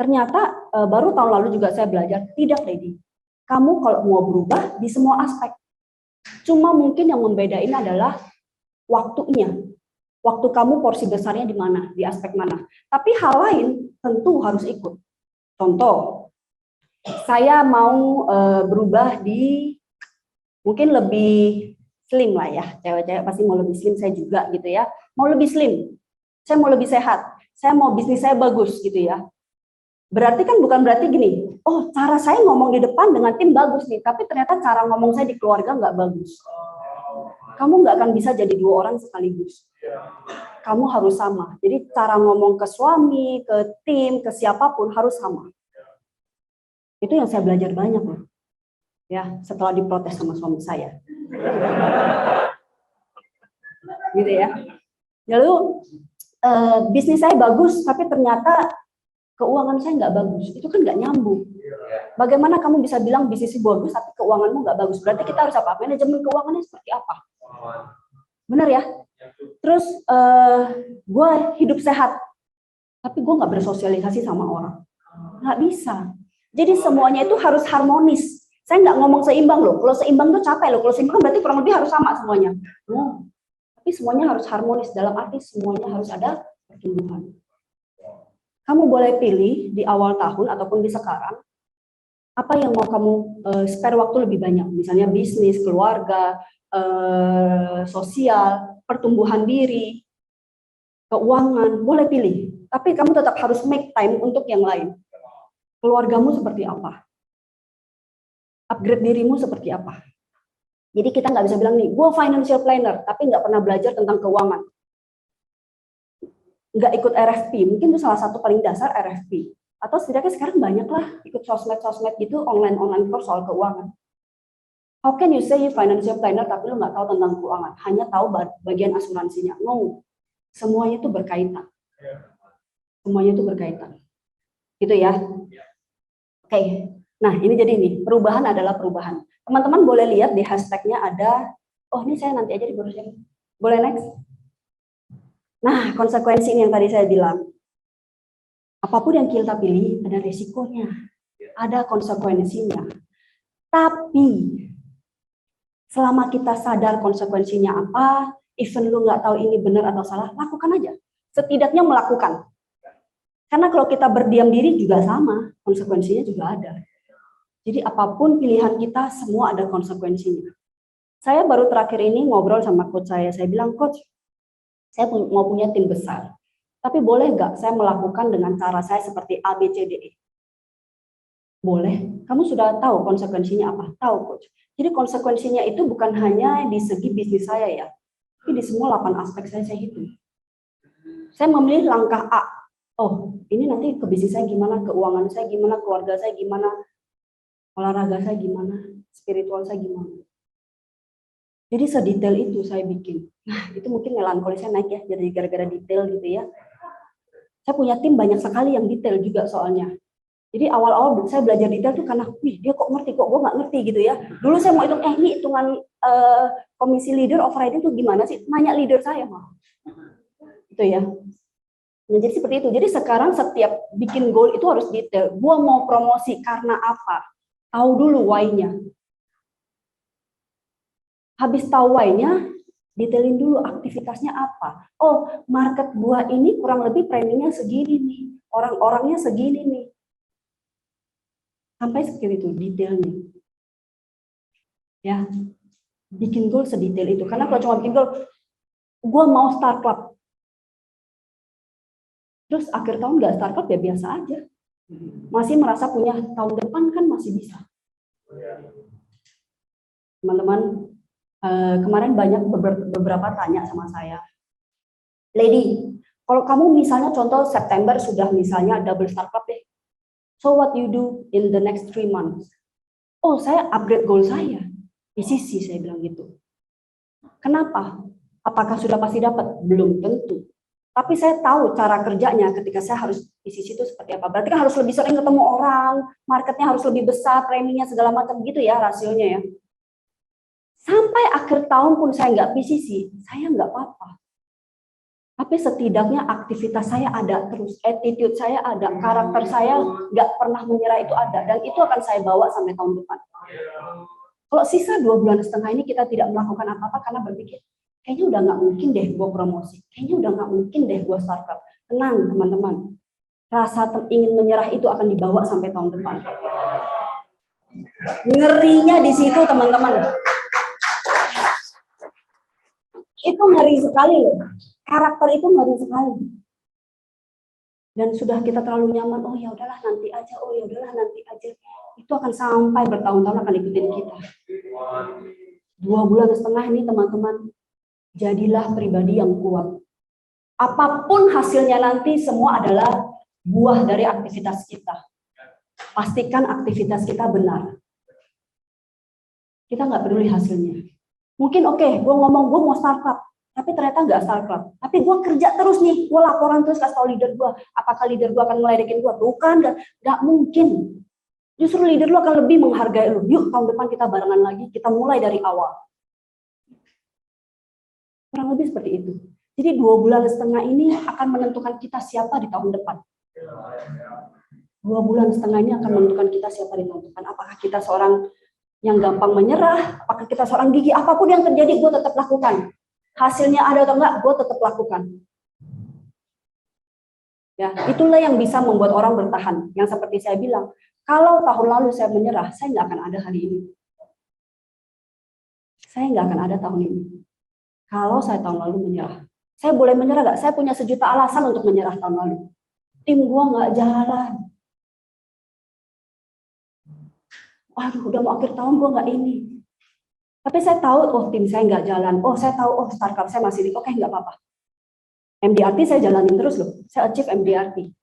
Ternyata baru tahun lalu juga saya belajar, tidak Lady. Kamu kalau mau berubah di semua aspek. Cuma mungkin yang membedain adalah waktunya. Waktu kamu porsi besarnya di mana, di aspek mana. Tapi hal lain tentu harus ikut. Contoh, saya mau berubah di mungkin lebih slim lah ya. Cewek-cewek pasti mau lebih slim, saya juga gitu ya. Mau lebih slim, saya mau lebih sehat, saya mau bisnis saya bagus gitu ya. Berarti kan bukan berarti gini, oh cara saya ngomong di depan dengan tim bagus nih, tapi ternyata cara ngomong saya di keluarga nggak bagus. Kamu nggak akan bisa jadi 2 orang sekaligus. Kamu harus sama. Jadi cara ngomong ke suami, ke tim, ke siapapun harus sama. Itu yang saya belajar banyak loh. Ya, setelah diprotes sama suami saya. Gitu ya. Lalu bisnis saya bagus, tapi ternyata keuangan saya nggak bagus, itu kan nggak nyambung. Bagaimana kamu bisa bilang bisnis bagus tapi keuanganmu nggak bagus? Berarti kita harus apa? Manajemen keuangannya seperti apa? Benar ya? Terus gue hidup sehat, tapi gue nggak bersosialisasi sama orang. Nggak bisa. Jadi semuanya itu harus harmonis. Saya nggak ngomong seimbang loh. Kalau seimbang tuh capek loh. Kalau seimbang berarti kurang lebih harus sama semuanya. No. Tapi semuanya harus harmonis. Dalam arti semuanya harus ada pertumbuhan. Kamu boleh pilih di awal tahun ataupun di sekarang, apa yang mau kamu spare waktu lebih banyak, misalnya bisnis, keluarga, sosial, pertumbuhan diri, keuangan, boleh pilih. Tapi kamu tetap harus make time untuk yang lain. Keluargamu seperti apa? Upgrade dirimu seperti apa? Jadi kita nggak bisa bilang nih, gue financial planner, tapi nggak pernah belajar tentang keuangan. Nggak ikut RFP, mungkin itu salah satu paling dasar RFP. Atau setidaknya sekarang banyak lah ikut sosmed-sosmed gitu, online course soal keuangan. How can you say you financial planner tapi lu nggak tahu tentang keuangan? Hanya tahu bagian asuransinya. No, semuanya itu berkaitan. Semuanya itu berkaitan. Gitu ya. Oke. Nah, ini jadi nih, perubahan adalah perubahan. Teman-teman boleh lihat di hashtagnya ada, oh ini saya nanti aja diurusin. Boleh next? Nah, konsekuensi ini yang tadi saya bilang. Apapun yang kita pilih, ada resikonya. Ada konsekuensinya. Tapi, selama kita sadar konsekuensinya apa, even lu nggak tahu ini benar atau salah, lakukan aja. Setidaknya melakukan. Karena kalau kita berdiam diri juga sama, konsekuensinya juga ada. Jadi apapun pilihan kita, semua ada konsekuensinya. Saya baru terakhir ini ngobrol sama coach saya bilang, coach, saya mau punya tim besar. Tapi boleh nggak saya melakukan dengan cara saya seperti A, B, C, D, E? Boleh. Kamu sudah tahu konsekuensinya apa? Tahu, coach. Jadi konsekuensinya itu bukan hanya di segi bisnis saya ya, tapi di semua 8 aspek saya hitung. Saya memilih langkah A. Oh, ini nanti ke bisnis saya gimana, keuangan saya gimana, keluarga saya gimana, olahraga saya gimana, spiritual saya gimana. Jadi sedetail itu saya bikin. Nah, itu mungkin melankolisnya naik ya, jadi gara-gara detail gitu ya. Saya punya tim banyak sekali yang detail juga soalnya. Jadi awal-awal saya belajar detail tuh karena, wih dia kok ngerti, kok gue nggak ngerti gitu ya. Dulu saya mau hitung, ini hitungan komisi leader overriding tuh gimana sih? Nanya leader saya mah. Itu ya. Nah, jadi seperti itu. Jadi sekarang setiap bikin goal itu harus detail. Gue mau promosi karena apa? Tahu dulu why-nya. Habis tahu why-nya, detailin dulu aktivitasnya apa. Oh, market gua ini kurang lebih preminya segini nih. Orang-orangnya segini nih. Sampai seperti itu detailnya. Ya. Bikin goal sedetail itu. Karena kalau cuma bikin goal, gua mau start club. Terus akhir tahun nggak start club ya biasa aja. Masih merasa punya tahun depan kan masih bisa. Teman-teman, kemarin banyak beberapa tanya sama saya, Lady, kalau kamu misalnya contoh September sudah misalnya double start club deh, so what you do in the next 3 months? Oh, saya upgrade goal saya, PCC saya bilang gitu. Kenapa? Apakah sudah pasti dapat? Belum tentu. Tapi saya tahu cara kerjanya ketika saya harus PCC itu seperti apa. Berarti kan harus lebih sering ketemu orang, marketnya harus lebih besar, preminya segala macam gitu ya rasionya ya. Sampai akhir tahun pun saya nggak PCC, saya nggak apa-apa. Tapi setidaknya aktivitas saya ada terus, attitude saya ada, karakter saya nggak pernah menyerah itu ada, dan itu akan saya bawa sampai tahun depan. Kalau sisa 2,5 bulan ini kita tidak melakukan apa-apa karena berpikir, kayaknya udah nggak mungkin deh gue promosi, kayaknya udah nggak mungkin deh gue startup. Tenang teman-teman, rasa ingin menyerah itu akan dibawa sampai tahun depan. Ngerinya di situ teman-teman. Itu ngeri sekali loh. Karakter itu ngeri sekali. Dan sudah kita terlalu nyaman, oh ya udahlah nanti aja, oh ya udahlah nanti aja. Itu akan sampai bertahun-tahun akan ikutin kita. 2,5 bulan ini teman-teman, jadilah pribadi yang kuat. Apapun hasilnya nanti semua adalah buah dari aktivitas kita. Pastikan aktivitas kita benar. Kita nggak peduli hasilnya. Mungkin oke, gue ngomong gue mau startup, tapi ternyata nggak startup. Tapi gue kerja terus nih, gue laporan terus kasih tau leader gue. Apakah leader gue akan ngeledekin gue? Bukan, nggak mungkin. Justru leader lu akan lebih menghargai lu. Yuk tahun depan kita barengan lagi, kita mulai dari awal. Kurang lebih seperti itu. Jadi 2,5 bulan ini akan menentukan kita siapa di tahun depan. 2,5 bulan ini akan menentukan kita siapa di tahun depan. Apakah kita seorang yang gampang menyerah, apakah kita seorang gigih, apapun yang terjadi gue tetap lakukan. Hasilnya ada atau enggak, gue tetap lakukan. Ya, itulah yang bisa membuat orang bertahan. Yang seperti saya bilang, kalau tahun lalu saya menyerah, saya nggak akan ada hari ini. Saya nggak akan ada tahun ini. Kalau saya tahun lalu menyerah. Saya boleh menyerah nggak? Saya punya sejuta alasan untuk menyerah tahun lalu. Tim gua nggak jalan. Waduh, udah mau akhir tahun gua nggak ini. Tapi saya tahu, oh tim saya nggak jalan. Oh saya tahu, oh startup saya masih di. Oke, nggak apa-apa. MDRT saya jalanin terus loh. Saya achieve MDRT.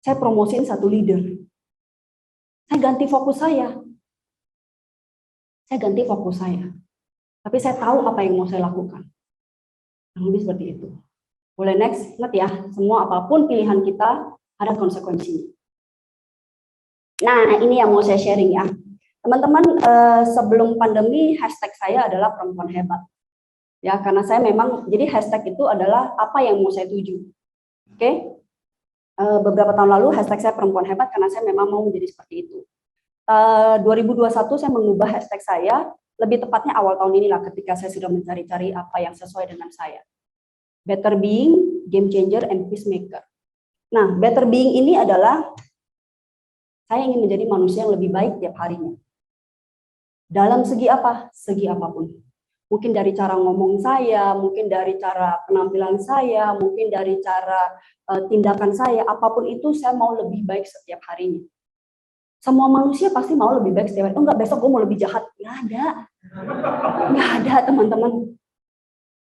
Saya promosiin satu leader. Saya ganti fokus saya. Saya ganti fokus saya. Tapi saya tahu apa yang mau saya lakukan. Lebih seperti itu. Boleh next, ingat ya, semua apapun pilihan kita ada konsekuensinya. Nah, ini yang mau saya sharing ya. Teman-teman, sebelum pandemi hashtag saya adalah perempuan hebat. Ya, karena saya memang, jadi hashtag itu adalah apa yang mau saya tuju. Oke? Beberapa tahun lalu hashtag saya perempuan hebat karena saya memang mau menjadi seperti itu. 2021 saya mengubah hashtag saya, lebih tepatnya awal tahun inilah ketika saya sudah mencari-cari apa yang sesuai dengan saya. Better being, game changer, and peacemaker. Nah, better being ini adalah saya ingin menjadi manusia yang lebih baik tiap harinya. Dalam segi apa? Segi apapun. Mungkin dari cara ngomong saya, mungkin dari cara penampilan saya, mungkin dari cara tindakan saya, apapun itu saya mau lebih baik setiap harinya. Semua manusia pasti mau lebih baik setiap hari. Oh enggak, besok gue mau lebih jahat. Nggak ada. Nggak ada, teman-teman.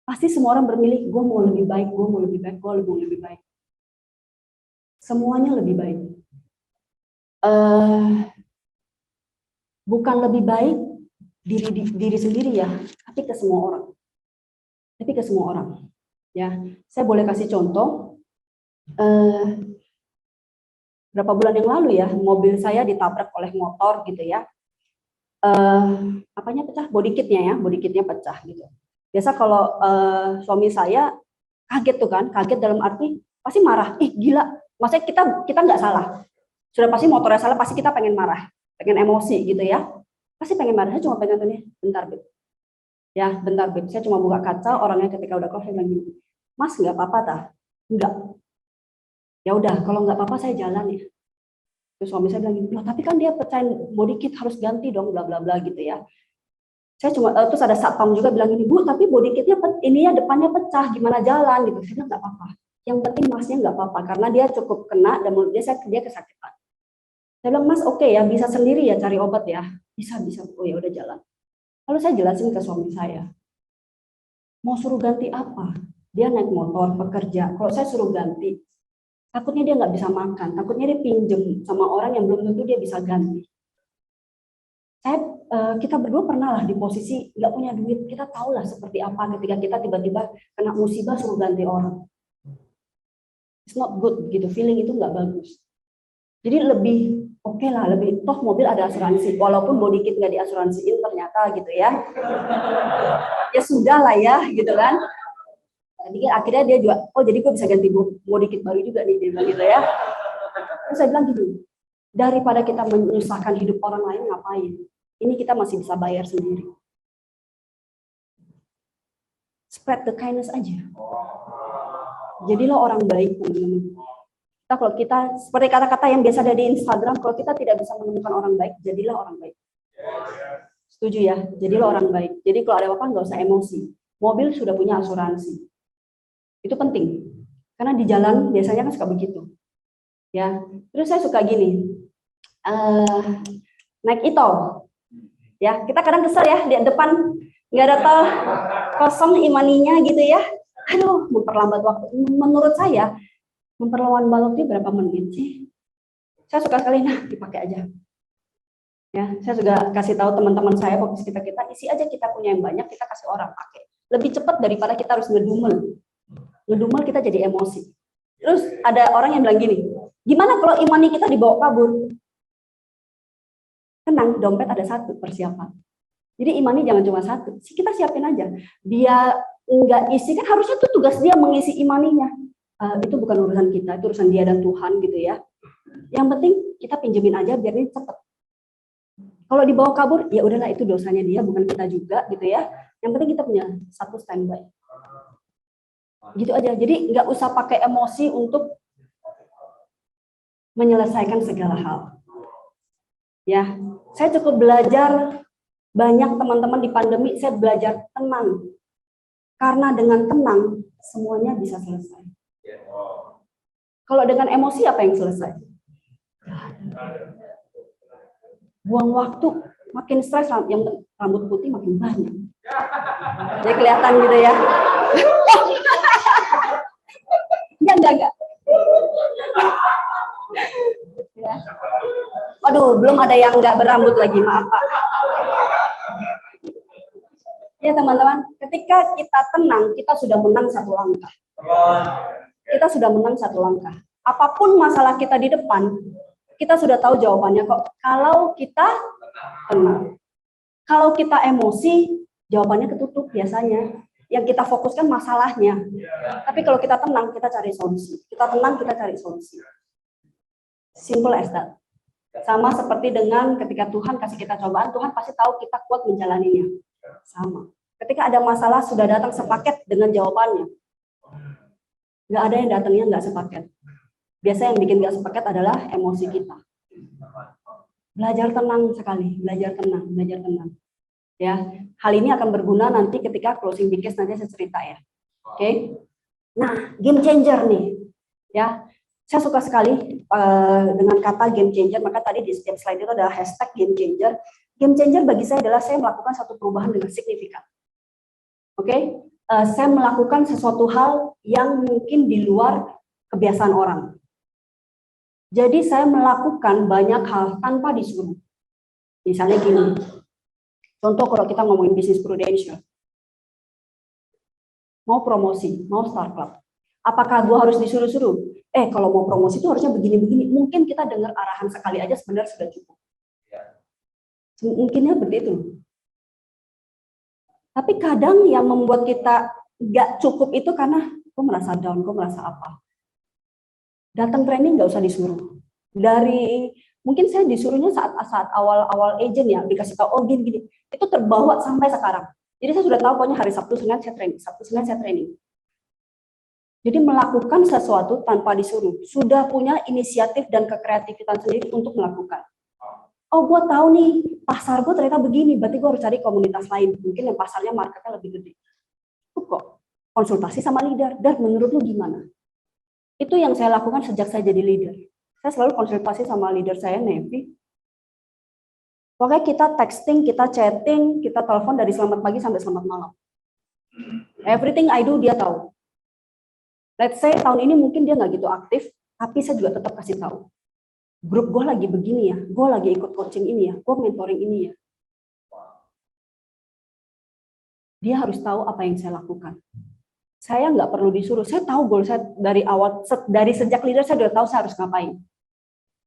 Pasti semua orang bermilih, gue mau lebih baik, gue mau lebih baik, gue mau lebih baik. Semuanya lebih baik. Bukan lebih baik diri sendiri ya, tapi ke semua orang. Tapi ke semua orang. Ya, saya boleh kasih contoh. Berapa bulan yang lalu ya, mobil saya ditabrak oleh motor gitu ya. Apanya pecah? Body kitnya pecah gitu. Biasa kalau suami saya kaget tuh kan, kaget dalam arti pasti marah. Ih gila, maksudnya kita nggak salah. Sudah pasti motornya salah, pasti kita pengen marah, pengen emosi gitu ya. Pasti pengen marah. Saya cuma pengen tanya, bentar Beb. Ya, bentar Beb. Saya cuma buka kaca, orangnya ketika udah keluar saya bilang gini, Mas nggak apa-apa tah? Enggak. Ya udah, kalau nggak apa-apa saya jalan ya. Terus suami saya bilang gini, tapi kan dia pecahin body kit harus ganti dong, bla bla bla gitu ya. Saya cuma terus ada satpam juga bilang gini, Bu, tapi body kitnya ini ya depannya pecah, gimana jalan gitu. Saya bilang nggak apa-apa. Yang penting Masnya nggak apa-apa karena dia cukup kena dan menurut dia kesakitan. Saya bilang, Mas oke ya, bisa sendiri ya cari obat ya. Bisa. Oh ya udah jalan. Lalu saya jelasin ke suami saya. Mau suruh ganti apa? Dia naik motor, bekerja. Kalau saya suruh ganti, takutnya dia nggak bisa makan, takutnya dia pinjem sama orang yang belum tentu dia bisa ganti. Kita berdua pernah lah di posisi nggak punya duit, kita tahu lah seperti apa ketika kita tiba-tiba kena musibah suruh ganti orang. It's not good gitu, feeling itu nggak bagus. Jadi lebih oke lah, lebih toh mobil ada asuransi, walaupun body kit nggak diasuransiin ternyata gitu ya. Ya sudah lah ya gitu kan. Jadi akhirnya dia juga, oh jadi gue bisa ganti body kit baru juga nih, dia bilang gitu ya. Terus saya bilang gitu, daripada kita menyusahkan hidup orang lain ngapain? Ini kita masih bisa bayar sendiri. Spread the kindness aja. Jadilah orang baik, teman-teman. Kalau kita, seperti kata-kata yang biasa ada di Instagram, kalau kita tidak bisa menemukan orang baik, jadilah orang baik. Setuju ya? Jadilah orang baik. Jadi kalau ada apa-apa nggak usah emosi. Mobil sudah punya asuransi. Itu penting. Karena di jalan biasanya kan suka begitu. Ya. Terus saya suka gini. Naik e-tol. Ya, kita kadang kesel ya di depan nggak ada tol, kosong imaninya gitu ya. Aduh, memperlambat waktu. Menurut saya memperlambat waktu berapa menit sih? Saya suka sekali, nah dipakai aja. Ya, saya juga kasih tahu teman-teman saya fokus kita isi aja kita punya yang banyak, kita kasih orang pakai. Lebih cepat daripada kita harus ngedumel. Ngedumel kita jadi emosi. Terus ada orang yang bilang gini, gimana kalau imani kita dibawa kabur? Tenang, dompet ada satu persiapan. Jadi imani jangan cuma satu, kita siapin aja. Dia nggak isi kan harusnya tuh tugas dia mengisi imaninya. Itu bukan urusan kita, itu urusan dia dan Tuhan gitu ya. Yang penting kita pinjemin aja biar ini cepet. Kalau dibawa kabur, ya udahlah itu dosanya dia, bukan kita juga gitu ya. Yang penting kita punya satu standby. Gitu aja. Jadi nggak usah pakai emosi untuk menyelesaikan segala hal. Ya, saya cukup belajar banyak teman-teman di pandemi, saya belajar tenang. Karena dengan tenang, semuanya bisa selesai. Kalau dengan emosi, apa yang selesai? Buang waktu, makin stres, yang rambut putih makin banyak. Jadi kelihatan gitu ya. Enggak. Ya. Waduh, belum ada yang nggak berambut lagi, maaf Pak. Ya teman-teman, ketika kita tenang, kita sudah menang satu langkah. Kita sudah menang satu langkah. Apapun masalah kita di depan, kita sudah tahu jawabannya kok. Kalau kita tenang. Kalau kita emosi, jawabannya ketutup biasanya. Yang kita fokuskan masalahnya. Tapi kalau kita tenang, kita cari solusi. Kita tenang, kita cari solusi. Simple as that. Sama seperti dengan ketika Tuhan kasih kita cobaan, Tuhan pasti tahu kita kuat menjalaninya. Sama. Ketika ada masalah sudah datang sepaket dengan jawabannya. Nggak ada yang datangnya nggak sepaket. Biasa yang bikin nggak sepaket adalah emosi kita. Belajar tenang sekali, belajar tenang. Ya, hal ini akan berguna nanti ketika closing Big-Case nanti saya cerita ya. Oke. Nah, game changer nih. Ya, saya suka sekali dengan kata game changer. Maka tadi di setiap slide itu ada hashtag game changer. Game changer bagi saya adalah saya melakukan satu perubahan dengan signifikan. Oke, saya melakukan sesuatu hal yang mungkin di luar kebiasaan orang. Jadi saya melakukan banyak hal tanpa disuruh. Misalnya gini, contoh kalau kita ngomongin bisnis prudential, mau promosi, mau start club, apakah gue harus disuruh-suruh? Kalau mau promosi itu harusnya begini-begini. Mungkin kita dengar arahan sekali aja sebenarnya sudah cukup. Mungkinnya begitu. Tapi kadang yang membuat kita nggak cukup itu karena gue merasa down, gue merasa apa. Datang training nggak usah disuruh. Dari mungkin saya disuruhnya saat awal agent ya, dikasih tahu oh gini. Itu terbawa sampai sekarang. Jadi saya sudah tahu pokoknya hari Sabtu Senin saya training. Jadi melakukan sesuatu tanpa disuruh, sudah punya inisiatif dan kekreativitasan sendiri untuk melakukan. Oh, gue tahu nih, pasar gue ternyata begini, berarti gue harus cari komunitas lain. Mungkin yang pasarnya marketnya lebih gede. Kok konsultasi sama leader, dan menurut lu gimana? Itu yang saya lakukan sejak saya jadi leader. Saya selalu konsultasi sama leader saya, Nevi. Pokoknya kita texting, kita chatting, kita telepon dari selamat pagi sampai selamat malam. Everything I do, dia tahu. Let's say tahun ini mungkin dia nggak gitu aktif, tapi saya juga tetap kasih tahu. Grup gue lagi begini ya, gue lagi ikut coaching ini ya, gue mentoring ini ya. Dia harus tahu apa yang saya lakukan. Saya nggak perlu disuruh, saya tahu goal saya dari awal, dari sejak leader saya udah tahu saya harus ngapain.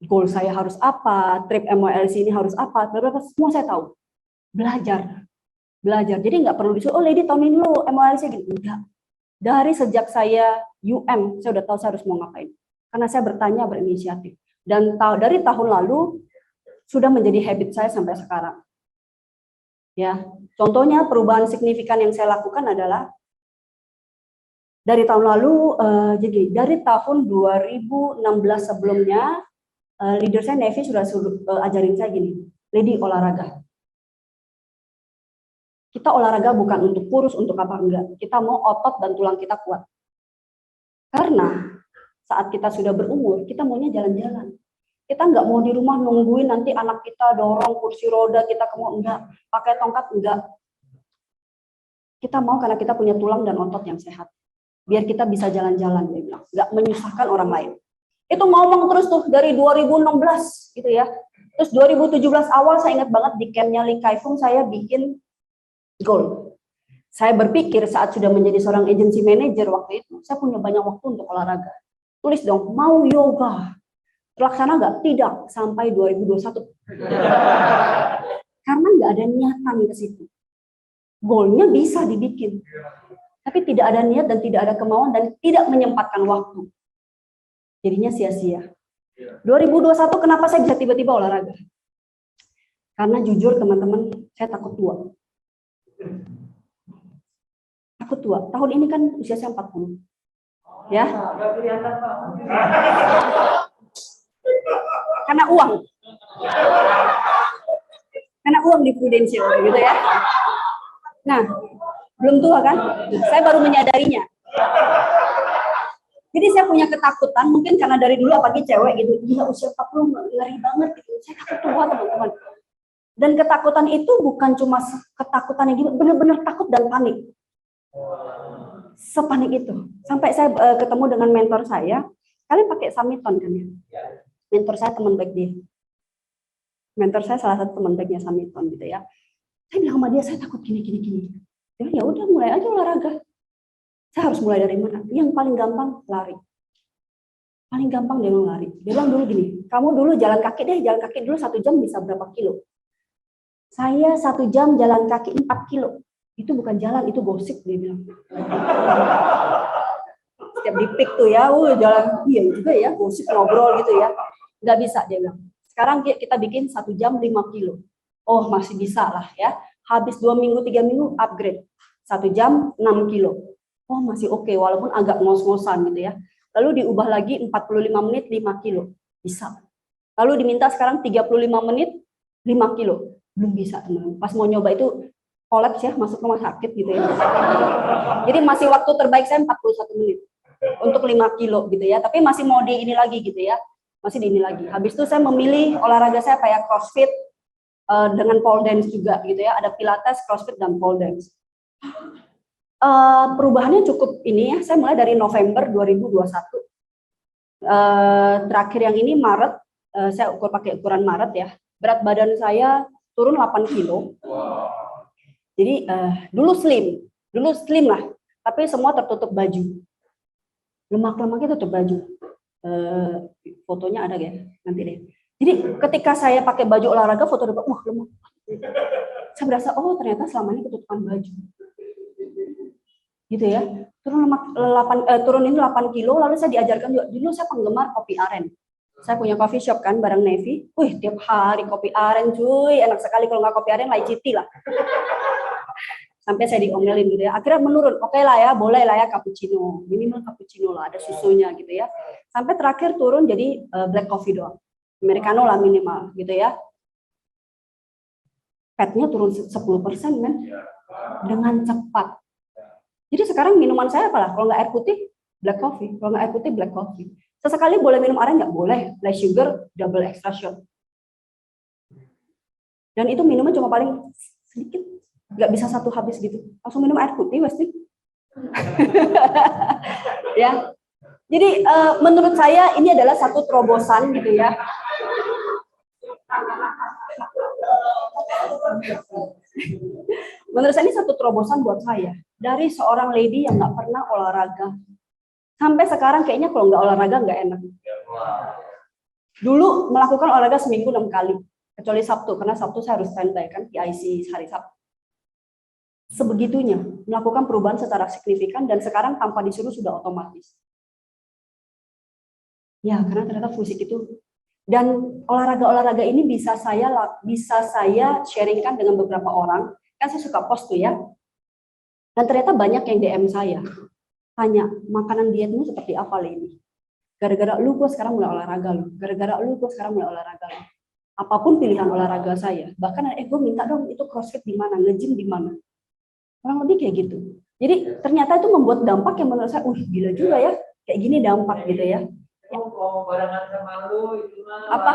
Goal saya harus apa, trip MOLC ini harus apa, semua saya tahu. Belajar. Jadi nggak perlu disuruh, oh lady tahun ini lo MOLC gitu. Enggak. Dari sejak saya UM, saya udah tahu saya harus mau ngapain. Karena saya bertanya, berinisiatif. Dan dari tahun lalu sudah menjadi habit saya sampai sekarang. Ya, contohnya perubahan signifikan yang saya lakukan adalah dari tahun lalu, jadi dari tahun 2016 sebelumnya, leader saya Nevi sudah ajarin saya gini, lady olahraga. Kita olahraga bukan untuk kurus, untuk apa enggak. Kita mau otot dan tulang kita kuat. Karena saat kita sudah berumur, kita maunya jalan-jalan. Kita nggak mau di rumah nungguin nanti anak kita dorong kursi roda, kita mau enggak, pakai tongkat enggak. Kita mau karena kita punya tulang dan otot yang sehat. Biar kita bisa jalan-jalan, dia bilang. Nggak menyusahkan orang lain. Itu ngomong terus tuh dari 2016 gitu ya. Terus 2017 awal saya ingat banget di campnya Lee Kai Fung saya bikin goal. Saya berpikir saat sudah menjadi seorang agency manager waktu itu, saya punya banyak waktu untuk olahraga. Tulis dong, mau yoga. Terlaksana nggak? Tidak, sampai 2021. Karena nggak ada niatan ke situ. Goalnya bisa dibikin. Tapi tidak ada niat dan tidak ada kemauan dan tidak menyempatkan waktu. Jadinya sia-sia. 2021 kenapa saya bisa tiba-tiba olahraga? Karena jujur teman-teman, saya takut tua. takut tua. Tahun ini kan usia saya 40. Ya. Karena uang. Karena uang di Prudential gitu ya. Nah, belum tua kan? Saya baru menyadarinya. Jadi saya punya ketakutan, mungkin karena dari dulu apalagi cewek gitu, gila usia 40 ngeri banget gitu. Saya takut tua teman-teman. Dan ketakutan itu bukan cuma ketakutan yang gitu, benar-benar takut dan panik. Sepanik itu. Sampai saya ketemu dengan mentor saya, kalian pakai Samiton kan ya? Mentor saya teman baik dia. Mentor saya salah satu teman baiknya Samiton gitu ya. Saya bilang sama dia, saya takut gini. Dia bilang, ya udah mulai aja olahraga. Saya harus mulai dari mana? Yang paling gampang lari. Paling gampang dia bilang lari. Dia bilang dulu gini, kamu dulu jalan kaki deh, jalan kaki dulu 1 jam bisa berapa kilo? Saya 1 jam jalan kaki 4 kilo. Itu bukan jalan, itu gosip dia bilang. Setiap di pick tuh ya, jalan iya juga ya, gosip ngobrol gitu ya. Nggak bisa dia bilang. Sekarang kita bikin 1 jam 5 kilo. Oh masih bisa lah ya. Habis 2 minggu, 3 minggu upgrade. 1 jam 6 kilo. Oh masih oke, walaupun agak ngos-ngosan gitu ya. Lalu diubah lagi 45 menit 5 kilo. Bisa. Lalu diminta sekarang 35 menit 5 kilo. Belum bisa teman-teman. Pas mau nyoba itu kolaps ya, masuk rumah sakit gitu ya. Jadi masih waktu terbaik saya 41 menit. Untuk 5 kilo gitu ya. Tapi masih mau di ini lagi gitu ya. Masih di ini lagi. Habis itu saya memilih olahraga saya kayak CrossFit dengan pole dance juga gitu ya. Ada Pilates, CrossFit, dan pole dance. Perubahannya cukup ini ya. Saya mulai dari November 2021. Terakhir yang ini Maret, saya ukur pakai ukuran Maret ya. Berat badan saya turun 8 kilo. Jadi dulu slim lah. Tapi semua tertutup baju. Lemak-lemaknya tutup baju. Fotonya ada ya, nanti deh. Jadi ketika saya pakai baju olahraga, foto depan, wah lemak. Saya berasa, oh ternyata selama ini ketutupan baju. Gitu ya. Turun ini 8 kilo, lalu saya diajarkan juga, dulu saya penggemar kopi aren. Saya punya coffee shop kan, bareng Nevi. Wih, tiap hari kopi aren cuy, enak sekali kalau nggak kopi aren, laiciti lah. Sampai saya diomelin gitu ya. Akhirnya menurun, oke lah ya, boleh lah ya cappuccino. Minimal cappuccino lah, ada susunya gitu ya. Sampai terakhir turun jadi black coffee doang. Americano lah minimal gitu ya. Fatnya turun 10% kan. Dengan cepat. Jadi sekarang minuman saya apalah? Kalau nggak air putih, black coffee. Kalau nggak air putih, black coffee. Sesekali boleh minum aren, nggak boleh. Less sugar, double extra shot. Dan itu minumnya cuma paling sedikit. Nggak bisa satu habis gitu. Langsung minum air putih, pasti. Ya. Jadi menurut saya ini adalah satu terobosan gitu ya. Menurut saya ini satu terobosan buat saya. Dari seorang lady yang nggak pernah olahraga. Sampai sekarang kayaknya kalau nggak olahraga nggak enak. Dulu melakukan olahraga seminggu 6 kali. Kecuali Sabtu, karena Sabtu saya harus standby kan, PIC hari Sabtu. Sebegitunya, melakukan perubahan secara signifikan dan sekarang tanpa disuruh sudah otomatis. Ya, karena ternyata fisik itu. Dan olahraga-olahraga ini bisa saya sharingkan dengan beberapa orang. Kan saya suka post tuh ya. Dan ternyata banyak yang DM saya. Tanya, makanan dietmu seperti apa ini? Gara-gara lu gue sekarang mulai olahraga lu. Gara-gara lu gue sekarang mulai olahraga lu. Apapun pilihan olahraga saya. Bahkan gue minta dong itu CrossFit di mana, nge-gym di mana. Orang lebih kayak gitu. Jadi ternyata itu membuat dampak yang menurut saya, gila juga ya. Kayak gini dampak gitu ya. Mau barengan sama lu itu mah Apa?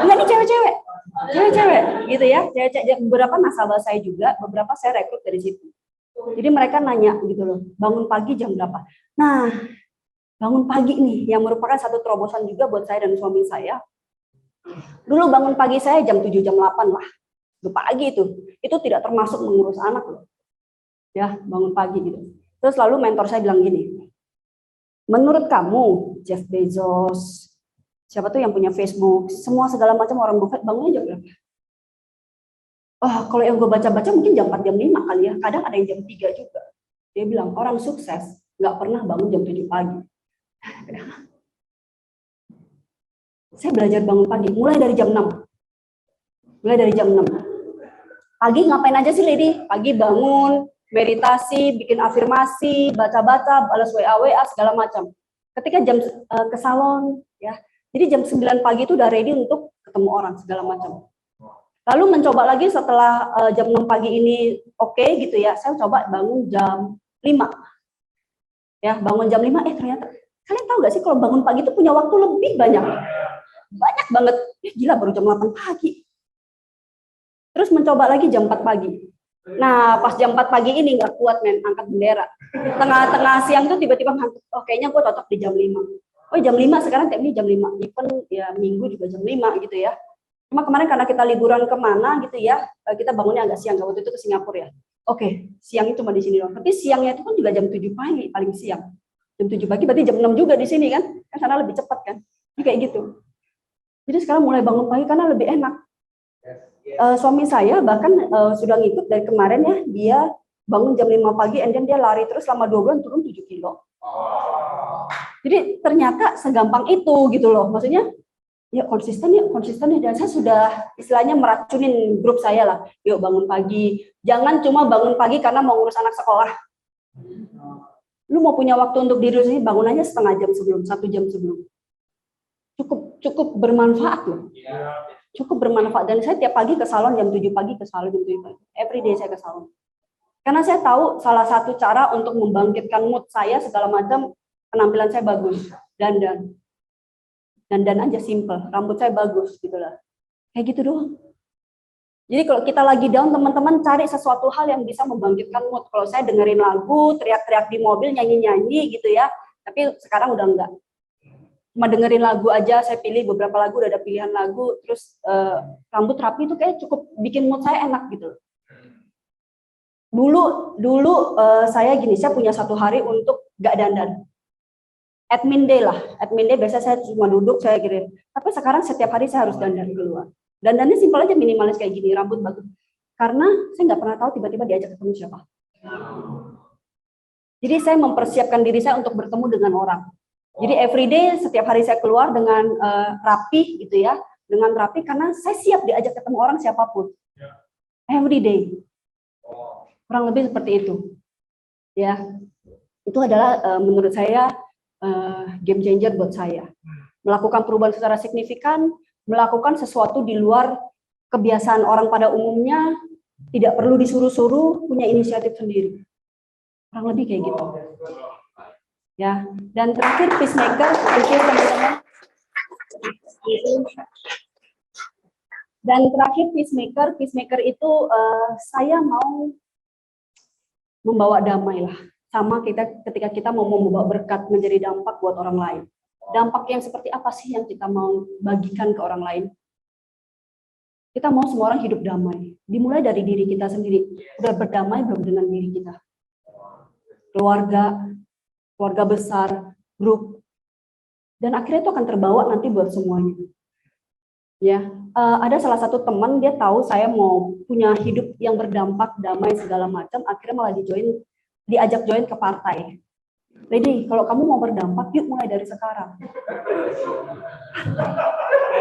Enggak, ini cewek-cewek gitu ya. Cewek-cewek, beberapa nasabah saya juga, beberapa saya rekrut dari situ. Jadi mereka nanya gitu loh, bangun pagi jam berapa? Nah, bangun pagi nih yang merupakan satu terobosan juga buat saya dan suami saya. Dulu bangun pagi saya jam 7 jam 8 lah. Itu pagi itu. Itu tidak termasuk mengurus anak loh. Ya, bangun pagi gitu. Terus lalu mentor saya bilang gini, menurut kamu, Jeff Bezos, siapa tuh yang punya Facebook, semua segala macam orang Buffett bangunnya jam berapa? Oh, kalau yang gue baca-baca mungkin jam 4, jam 5 kali ya. Kadang ada yang jam 3 juga. Dia bilang, orang sukses nggak pernah bangun jam 7 pagi. Saya belajar bangun pagi, mulai dari jam 6. Mulai dari jam 6. Pagi ngapain aja sih, Lady? Pagi bangun, meditasi, bikin afirmasi, baca-baca, balas WA segala macam. Ketika jam ke salon ya. Jadi jam 9 pagi itu udah ready untuk ketemu orang segala macam. Lalu mencoba lagi setelah jam 6 pagi ini oke gitu ya, saya coba bangun jam 5. Ya, bangun jam 5 ternyata kalian tahu nggak sih kalau bangun pagi itu punya waktu lebih banyak. Banyak banget. Gila baru jam 8 pagi. Terus mencoba lagi jam 4 pagi. Nah, pas jam 4 pagi ini nggak kuat men, angkat bendera. Tengah-tengah siang tuh tiba-tiba ngantuk. Oh, kayaknya gue cocok di jam 5. Oh, jam 5 sekarang kayak ini jam 5. Even ya minggu juga jam 5 gitu ya. Cuma kemarin karena kita liburan kemana gitu ya, kita bangunnya agak siang. Waktu itu ke Singapura ya. Oke, siangnya cuma di sini doang. Tapi siangnya itu kan juga jam 7 pagi paling siang. Jam 7 pagi berarti jam 6 juga di sini kan? Kan sana lebih cepat kan? Jadi kayak gitu. Jadi sekarang mulai bangun pagi karena lebih enak. Suami saya bahkan sudah ngikut dari kemarin ya, dia bangun jam 5 pagi and then dia lari terus selama 2 bulan turun 7 kilo. Jadi ternyata segampang itu gitu loh. Maksudnya ya konsisten ya. Dan saya sudah istilahnya meracunin grup saya lah. Yuk bangun pagi. Jangan cuma bangun pagi karena mau ngurus anak sekolah. Lu mau punya waktu untuk diri sendiri, bangun aja setengah jam sebelum, 1 jam sebelum. Cukup bermanfaat loh. Cukup bermanfaat. Dan saya tiap pagi ke salon jam 7 pagi, ke salon jam 7 pagi. Every day saya ke salon. Karena saya tahu salah satu cara untuk membangkitkan mood saya segala macam, penampilan saya bagus. Dandan aja simple, rambut saya bagus gitu lah. Kayak gitu doang. Jadi kalau kita lagi down, teman-teman cari sesuatu hal yang bisa membangkitkan mood. Kalau saya dengerin lagu, teriak-teriak di mobil, nyanyi-nyanyi gitu ya. Tapi sekarang udah enggak. Cuma dengerin lagu aja, saya pilih beberapa lagu, udah ada pilihan lagu, terus rambut rapi itu kayak cukup bikin mood saya enak gitu. Dulu saya gini, saya punya 1 hari untuk gak dandan. Admin day lah, admin day biasa saya cuma duduk, saya kira. Tapi sekarang setiap hari saya harus dandan keluar. Dandannya simpel aja, minimalis kayak gini, rambut bagus. Karena saya nggak pernah tahu tiba-tiba diajak ketemu siapa. Jadi saya mempersiapkan diri saya untuk bertemu dengan orang. Jadi everyday setiap hari saya keluar dengan rapi gitu ya, dengan rapi karena saya siap diajak ketemu orang siapapun. Everyday. Kurang lebih seperti itu. Ya. Itu adalah menurut saya game changer buat saya. Melakukan perubahan secara signifikan, melakukan sesuatu di luar kebiasaan orang pada umumnya, tidak perlu disuruh-suruh, punya inisiatif sendiri. Kurang lebih kayak gitu. Ya, dan terakhir peacemaker, teman-teman. Dan terakhir peacemaker itu saya mau membawa damai lah. Sama ketika kita mau membawa berkat menjadi dampak buat orang lain. Dampak yang seperti apa sih yang kita mau bagikan ke orang lain? Kita mau semua orang hidup damai. Dimulai dari diri kita sendiri. Udah berdamai belum dengan diri kita? Keluarga besar, grup. Dan akhirnya itu akan terbawa nanti buat semuanya. Ya, ada salah satu teman, dia tahu saya mau punya hidup yang berdampak, damai segala macam, akhirnya malah diajak join ke partai. Lady, kalau kamu mau berdampak, yuk mulai dari sekarang.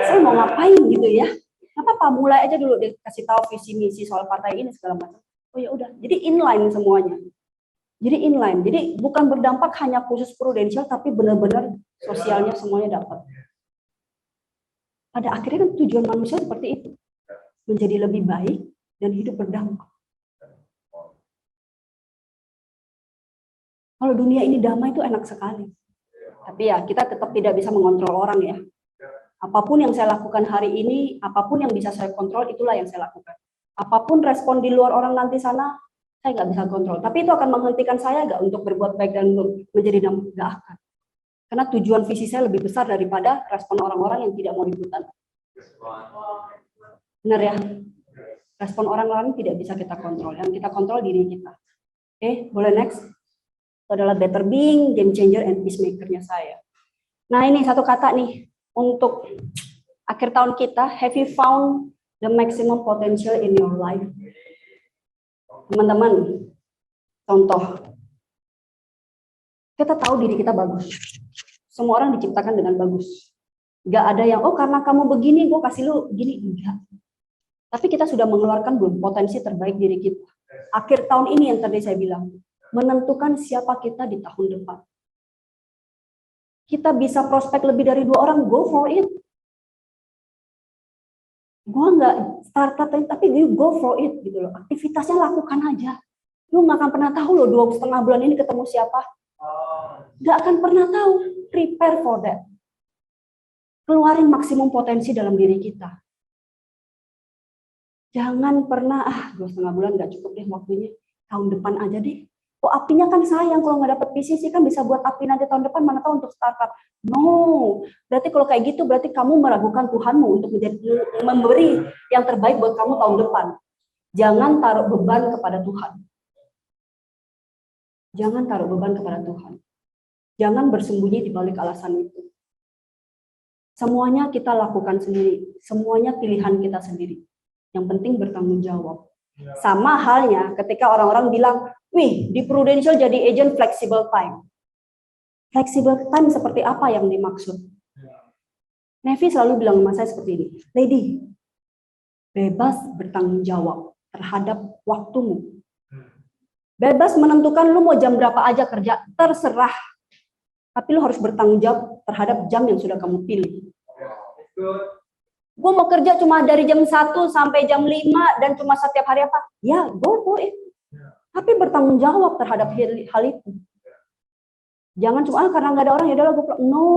Saya mau ngapain gitu ya? Apa-apa, mulai aja dulu, dikasih tahu visi misi soal partai ini segala macam. Oh ya udah, jadi inline semuanya. Jadi inline, jadi bukan berdampak hanya khusus prudensial, tapi benar-benar sosialnya semuanya dapat. Pada akhirnya kan tujuan manusia seperti itu, menjadi lebih baik dan hidup berdampak. Kalau dunia ini damai itu enak sekali. Tapi ya kita tetap tidak bisa mengontrol orang ya. Apapun yang saya lakukan hari ini, apapun yang bisa saya kontrol, itulah yang saya lakukan. Apapun respon di luar orang nanti sana, saya nggak bisa kontrol. Tapi itu akan menghentikan saya nggak untuk berbuat baik dan menjadi damai, nggak akan. Karena tujuan visi saya lebih besar daripada respon orang-orang yang tidak mau ikutan. Benar ya? Respon orang lain tidak bisa kita kontrol. Yang kita kontrol diri kita. Oke, boleh next? Itu adalah better being, game changer, and peacemaker-nya saya. Nah ini satu kata nih, untuk akhir tahun kita, have you found the maximum potential in your life? Teman-teman, contoh, kita tahu diri kita bagus. Semua orang diciptakan dengan bagus. Gak ada yang, oh karena kamu begini, gue kasih lu gini. Enggak. Tapi kita sudah mengeluarkan belum potensi terbaik diri kita. Akhir tahun ini yang tadi saya bilang, menentukan siapa kita di tahun depan. Kita bisa prospek lebih dari 2 orang, go for it. Gue nggak startup, tapi you go for it gitu loh. Aktivitasnya lakukan aja. Lu nggak akan pernah tahu loh 2,5 bulan ini ketemu siapa. Nggak akan pernah tahu. Prepare for that. Keluarin maksimum potensi dalam diri kita. Jangan pernah, 2,5 bulan nggak cukup deh waktunya. Tahun depan aja deh. Oh, apinya kan sayang, kalau nggak dapet PCC kan bisa buat api nanti tahun depan, mana tahu untuk startup. No, berarti kalau kayak gitu berarti kamu meragukan Tuhanmu untuk memberi yang terbaik buat kamu tahun depan. Jangan taruh beban kepada Tuhan. Jangan taruh beban kepada Tuhan. Jangan bersembunyi di balik alasan itu. Semuanya kita lakukan sendiri, semuanya pilihan kita sendiri. Yang penting bertanggung jawab. Sama halnya ketika orang-orang bilang, wih, di Prudential jadi agent flexible time. Flexible time seperti apa yang dimaksud? Nevi selalu bilang sama saya seperti ini, lady, bebas bertanggung jawab terhadap waktumu. Bebas menentukan lu mau jam berapa aja kerja, terserah. Tapi lu harus bertanggung jawab terhadap jam yang sudah kamu pilih. Gue mau kerja cuma dari jam 1 sampai jam 5 dan cuma setiap hari apa? Ya, go for it. Tapi bertanggung jawab terhadap hal itu. Jangan cuma karena nggak ada orang ya udahlah gue pulang. No.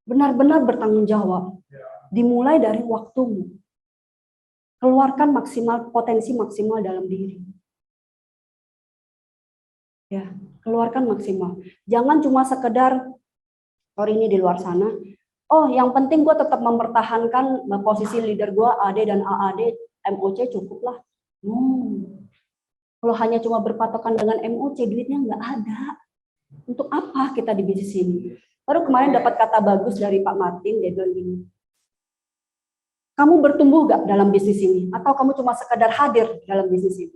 Benar-benar bertanggung jawab. Dimulai dari waktumu. Keluarkan potensi maksimal dalam diri. Ya, keluarkan maksimal. Jangan cuma sekedar hari ini di luar sana. Oh, yang penting gue tetap mempertahankan posisi leader gue AD dan AAD, MOC cukup lah. Kalau hanya cuma berpatokan dengan MOC, duitnya nggak ada. Untuk apa kita di bisnis ini? Baru kemarin dapat kata bagus dari Pak Martin, dia bilang gini, kamu bertumbuh nggak dalam bisnis ini? Atau kamu cuma sekedar hadir dalam bisnis ini?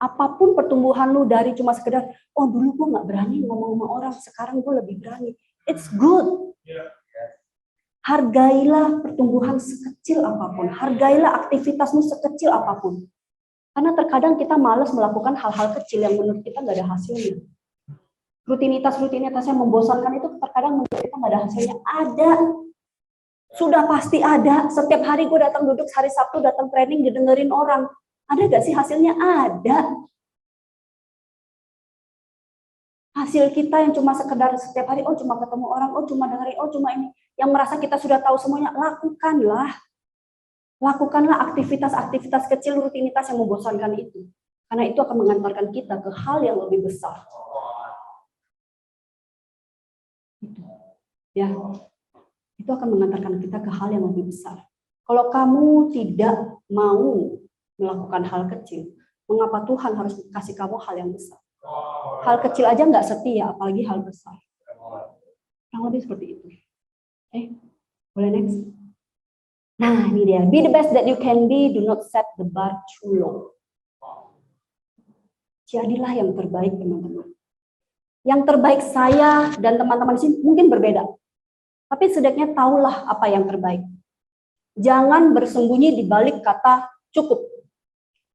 Apapun pertumbuhan lu dari cuma sekedar, oh dulu gue nggak berani ngomong sama orang, sekarang gue lebih berani. It's good. Hargailah pertumbuhan sekecil apapun. Hargailah aktivitasmu sekecil apapun. Karena terkadang kita malas melakukan hal-hal kecil yang menurut kita nggak ada hasilnya. Rutinitas yang membosankan itu terkadang menurut kita nggak ada hasilnya. Ada. Sudah pasti ada. Setiap hari gue datang duduk, hari Sabtu datang training, didengerin orang. Ada nggak sih hasilnya? Ada. Hasil kita yang cuma sekedar setiap hari, oh cuma ketemu orang, oh cuma dengerin, oh cuma ini. Yang merasa kita sudah tahu semuanya, lakukanlah. Lakukanlah aktivitas-aktivitas kecil, rutinitas yang membosankan itu. Karena itu akan mengantarkan kita ke hal yang lebih besar. Ya, itu akan mengantarkan kita ke hal yang lebih besar. Kalau kamu tidak mau melakukan hal kecil, mengapa Tuhan harus kasih kamu hal yang besar? Hal kecil aja nggak setia, apalagi hal besar. Kurang lebih seperti itu. Boleh next? Nah, ini dia. Be the best that you can be, do not set the bar too low. Jadilah yang terbaik, teman-teman. Yang terbaik saya dan teman-teman di sini mungkin berbeda. Tapi setidaknya tahulah apa yang terbaik. Jangan bersembunyi di balik kata cukup.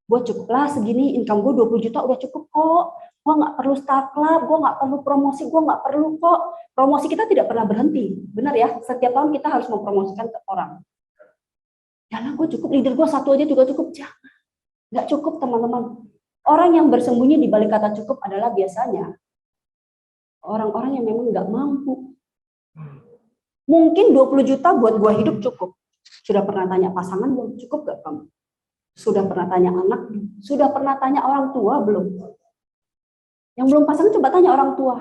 Gue cukup lah segini, income gue 20 juta udah cukup kok. Gue nggak perlu start club, gue nggak perlu promosi, gue nggak perlu kok. Promosi kita tidak pernah berhenti. Benar ya, setiap tahun kita harus mempromosikan ke orang. Jangan gue cukup, leader gue satu aja juga cukup. Jangan. Nggak cukup teman-teman. Orang yang bersembunyi di balik kata cukup adalah biasanya orang-orang yang memang nggak mampu. Mungkin 20 juta buat gue hidup cukup. Sudah pernah tanya pasangan belum? Cukup gak kamu? Sudah pernah tanya anak? Sudah pernah tanya orang tua belum? Yang belum pasangan coba tanya orang tua.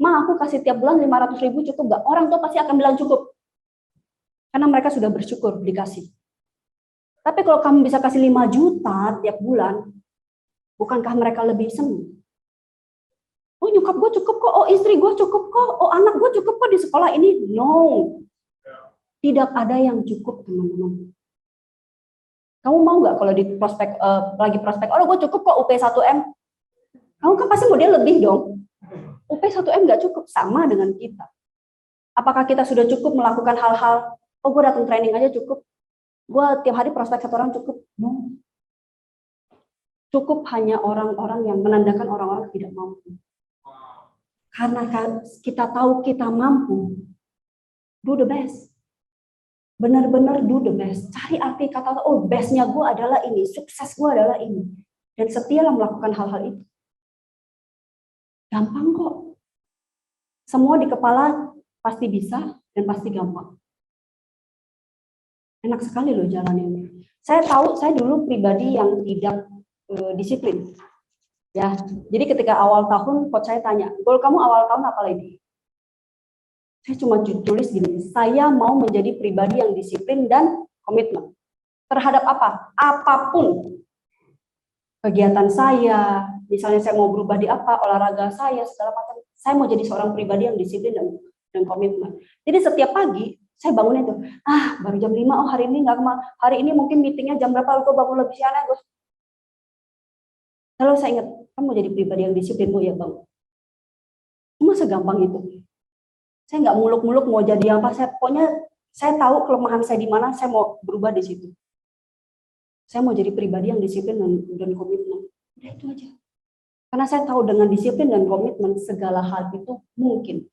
Ma, aku kasih tiap bulan 500.000 cukup gak? Orang tua pasti akan bilang cukup. Karena mereka sudah bersyukur dikasih. Tapi kalau kamu bisa kasih 5 juta tiap bulan, bukankah mereka lebih senang? Oh nyokap gue cukup kok, oh istri gue cukup kok, oh anak gue cukup kok di sekolah ini. No. Tidak ada yang cukup teman-teman. Kamu mau nggak kalau di prospek lagi prospek, oh gue cukup kok UP 1M. Kamu kan pasti mau dia lebih dong. UP 1M nggak cukup, sama dengan kita. Apakah kita sudah cukup melakukan hal-hal, oh gue datang training aja cukup, gue tiap hari prospek 1 orang cukup? No. Cukup hanya orang-orang yang menandakan orang-orang tidak mampu. Karena kita tahu kita mampu, do the best. Benar-benar do the best. Cari arti kata, oh bestnya gue adalah ini, sukses gue adalah ini. Dan setialah melakukan hal-hal itu. Gampang kok. Semua di kepala pasti bisa dan pasti gampang. Enak sekali loh jalannya. Saya tahu, saya dulu pribadi yang tidak disiplin. Ya, jadi ketika awal tahun coach saya tanya, goal kamu awal tahun apa lagi? Saya cuma tulis gini, saya mau menjadi pribadi yang disiplin dan komitmen. Terhadap apa? Apapun. Kegiatan saya, misalnya saya mau berubah di apa, olahraga saya, segala macam. Saya mau jadi seorang pribadi yang disiplin dan komitmen. Jadi setiap pagi, saya bangun itu, baru jam 5, oh hari ini nggak kemana, hari ini mungkin meetingnya jam berapa, gue bangun lebih siang, gue. Kalau saya ingat, kamu jadi pribadi yang disiplin, Bu, ya Bang. Cuma segampang itu. Saya nggak muluk-muluk mau jadi apa, pokoknya saya tahu kelemahan saya di mana, saya mau berubah di situ. Saya mau jadi pribadi yang disiplin dan komitmen. Udah itu aja. Karena saya tahu dengan disiplin dan komitmen, segala hal itu mungkin.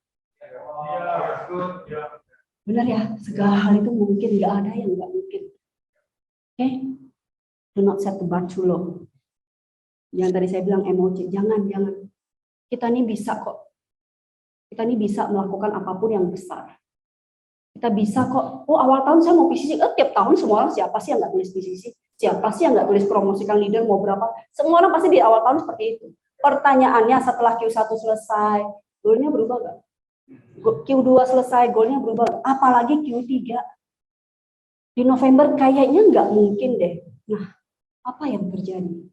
Benar ya, segala hal itu mungkin, nggak ada yang nggak mungkin. Oke? Do not set the bar too low. Yang tadi saya bilang emoji, jangan. Kita ini bisa kok. Kita ini bisa melakukan apapun yang besar. Kita bisa kok. Oh awal tahun saya mau PCC. Tiap tahun semua orang siapa sih yang nggak tulis PCC? Siapa sih yang nggak tulis promosikan leader mau berapa? Semua orang pasti di awal tahun seperti itu. Pertanyaannya setelah Q1 selesai, goalnya berubah nggak? Q2 selesai, goalnya berubah nggak? Apalagi Q3. Di November kayaknya nggak mungkin deh. Nah, apa yang terjadi?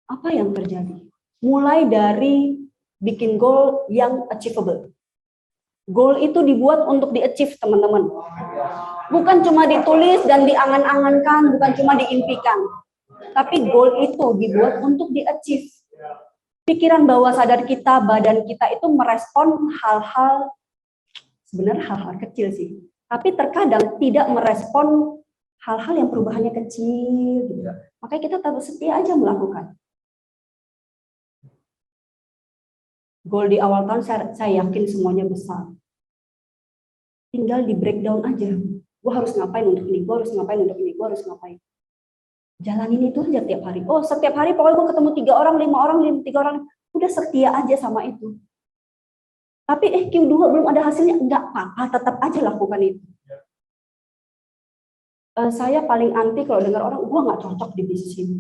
Apa yang terjadi? Mulai dari bikin goal yang achievable. Goal itu dibuat untuk di-achieve, teman-teman. Bukan cuma ditulis dan diangan-angankan, bukan cuma diimpikan. Tapi goal itu dibuat untuk di-achieve. Pikiran bawah sadar kita, badan kita itu merespon hal-hal, sebenarnya hal-hal kecil sih. Tapi terkadang tidak merespon hal-hal yang perubahannya kecil. Gitu. Makanya kita tetap setia aja melakukan. Goal di awal tahun saya yakin semuanya besar. Tinggal di breakdown aja. Gue harus ngapain untuk ini, gue harus ngapain untuk ini, gue harus ngapain. Jalanin itu aja tiap hari. Oh setiap hari pokoknya gue ketemu 3 orang, 5 orang, 3 orang. Udah setia aja sama itu. Tapi Q2 belum ada hasilnya, enggak apa-apa, tetap aja lakukan itu. Saya paling anti kalau dengar orang, gue nggak cocok di bisnis ini.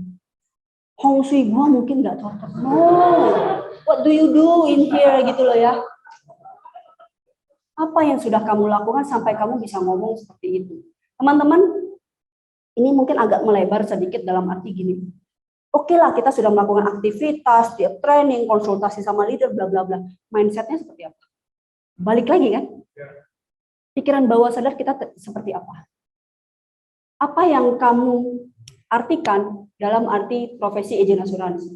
Hong Shui gue mungkin nggak cocok. No, what do you do in here gitu loh ya. Apa yang sudah kamu lakukan sampai kamu bisa ngomong seperti itu. Teman-teman, ini mungkin agak melebar sedikit dalam arti gini. Oke lah, kita sudah melakukan aktivitas, tiap training, konsultasi sama leader, bla bla bla. Mindsetnya seperti apa? Balik lagi kan? Pikiran bawah sadar kita seperti apa? Apa yang kamu artikan dalam arti profesi agen asuransi?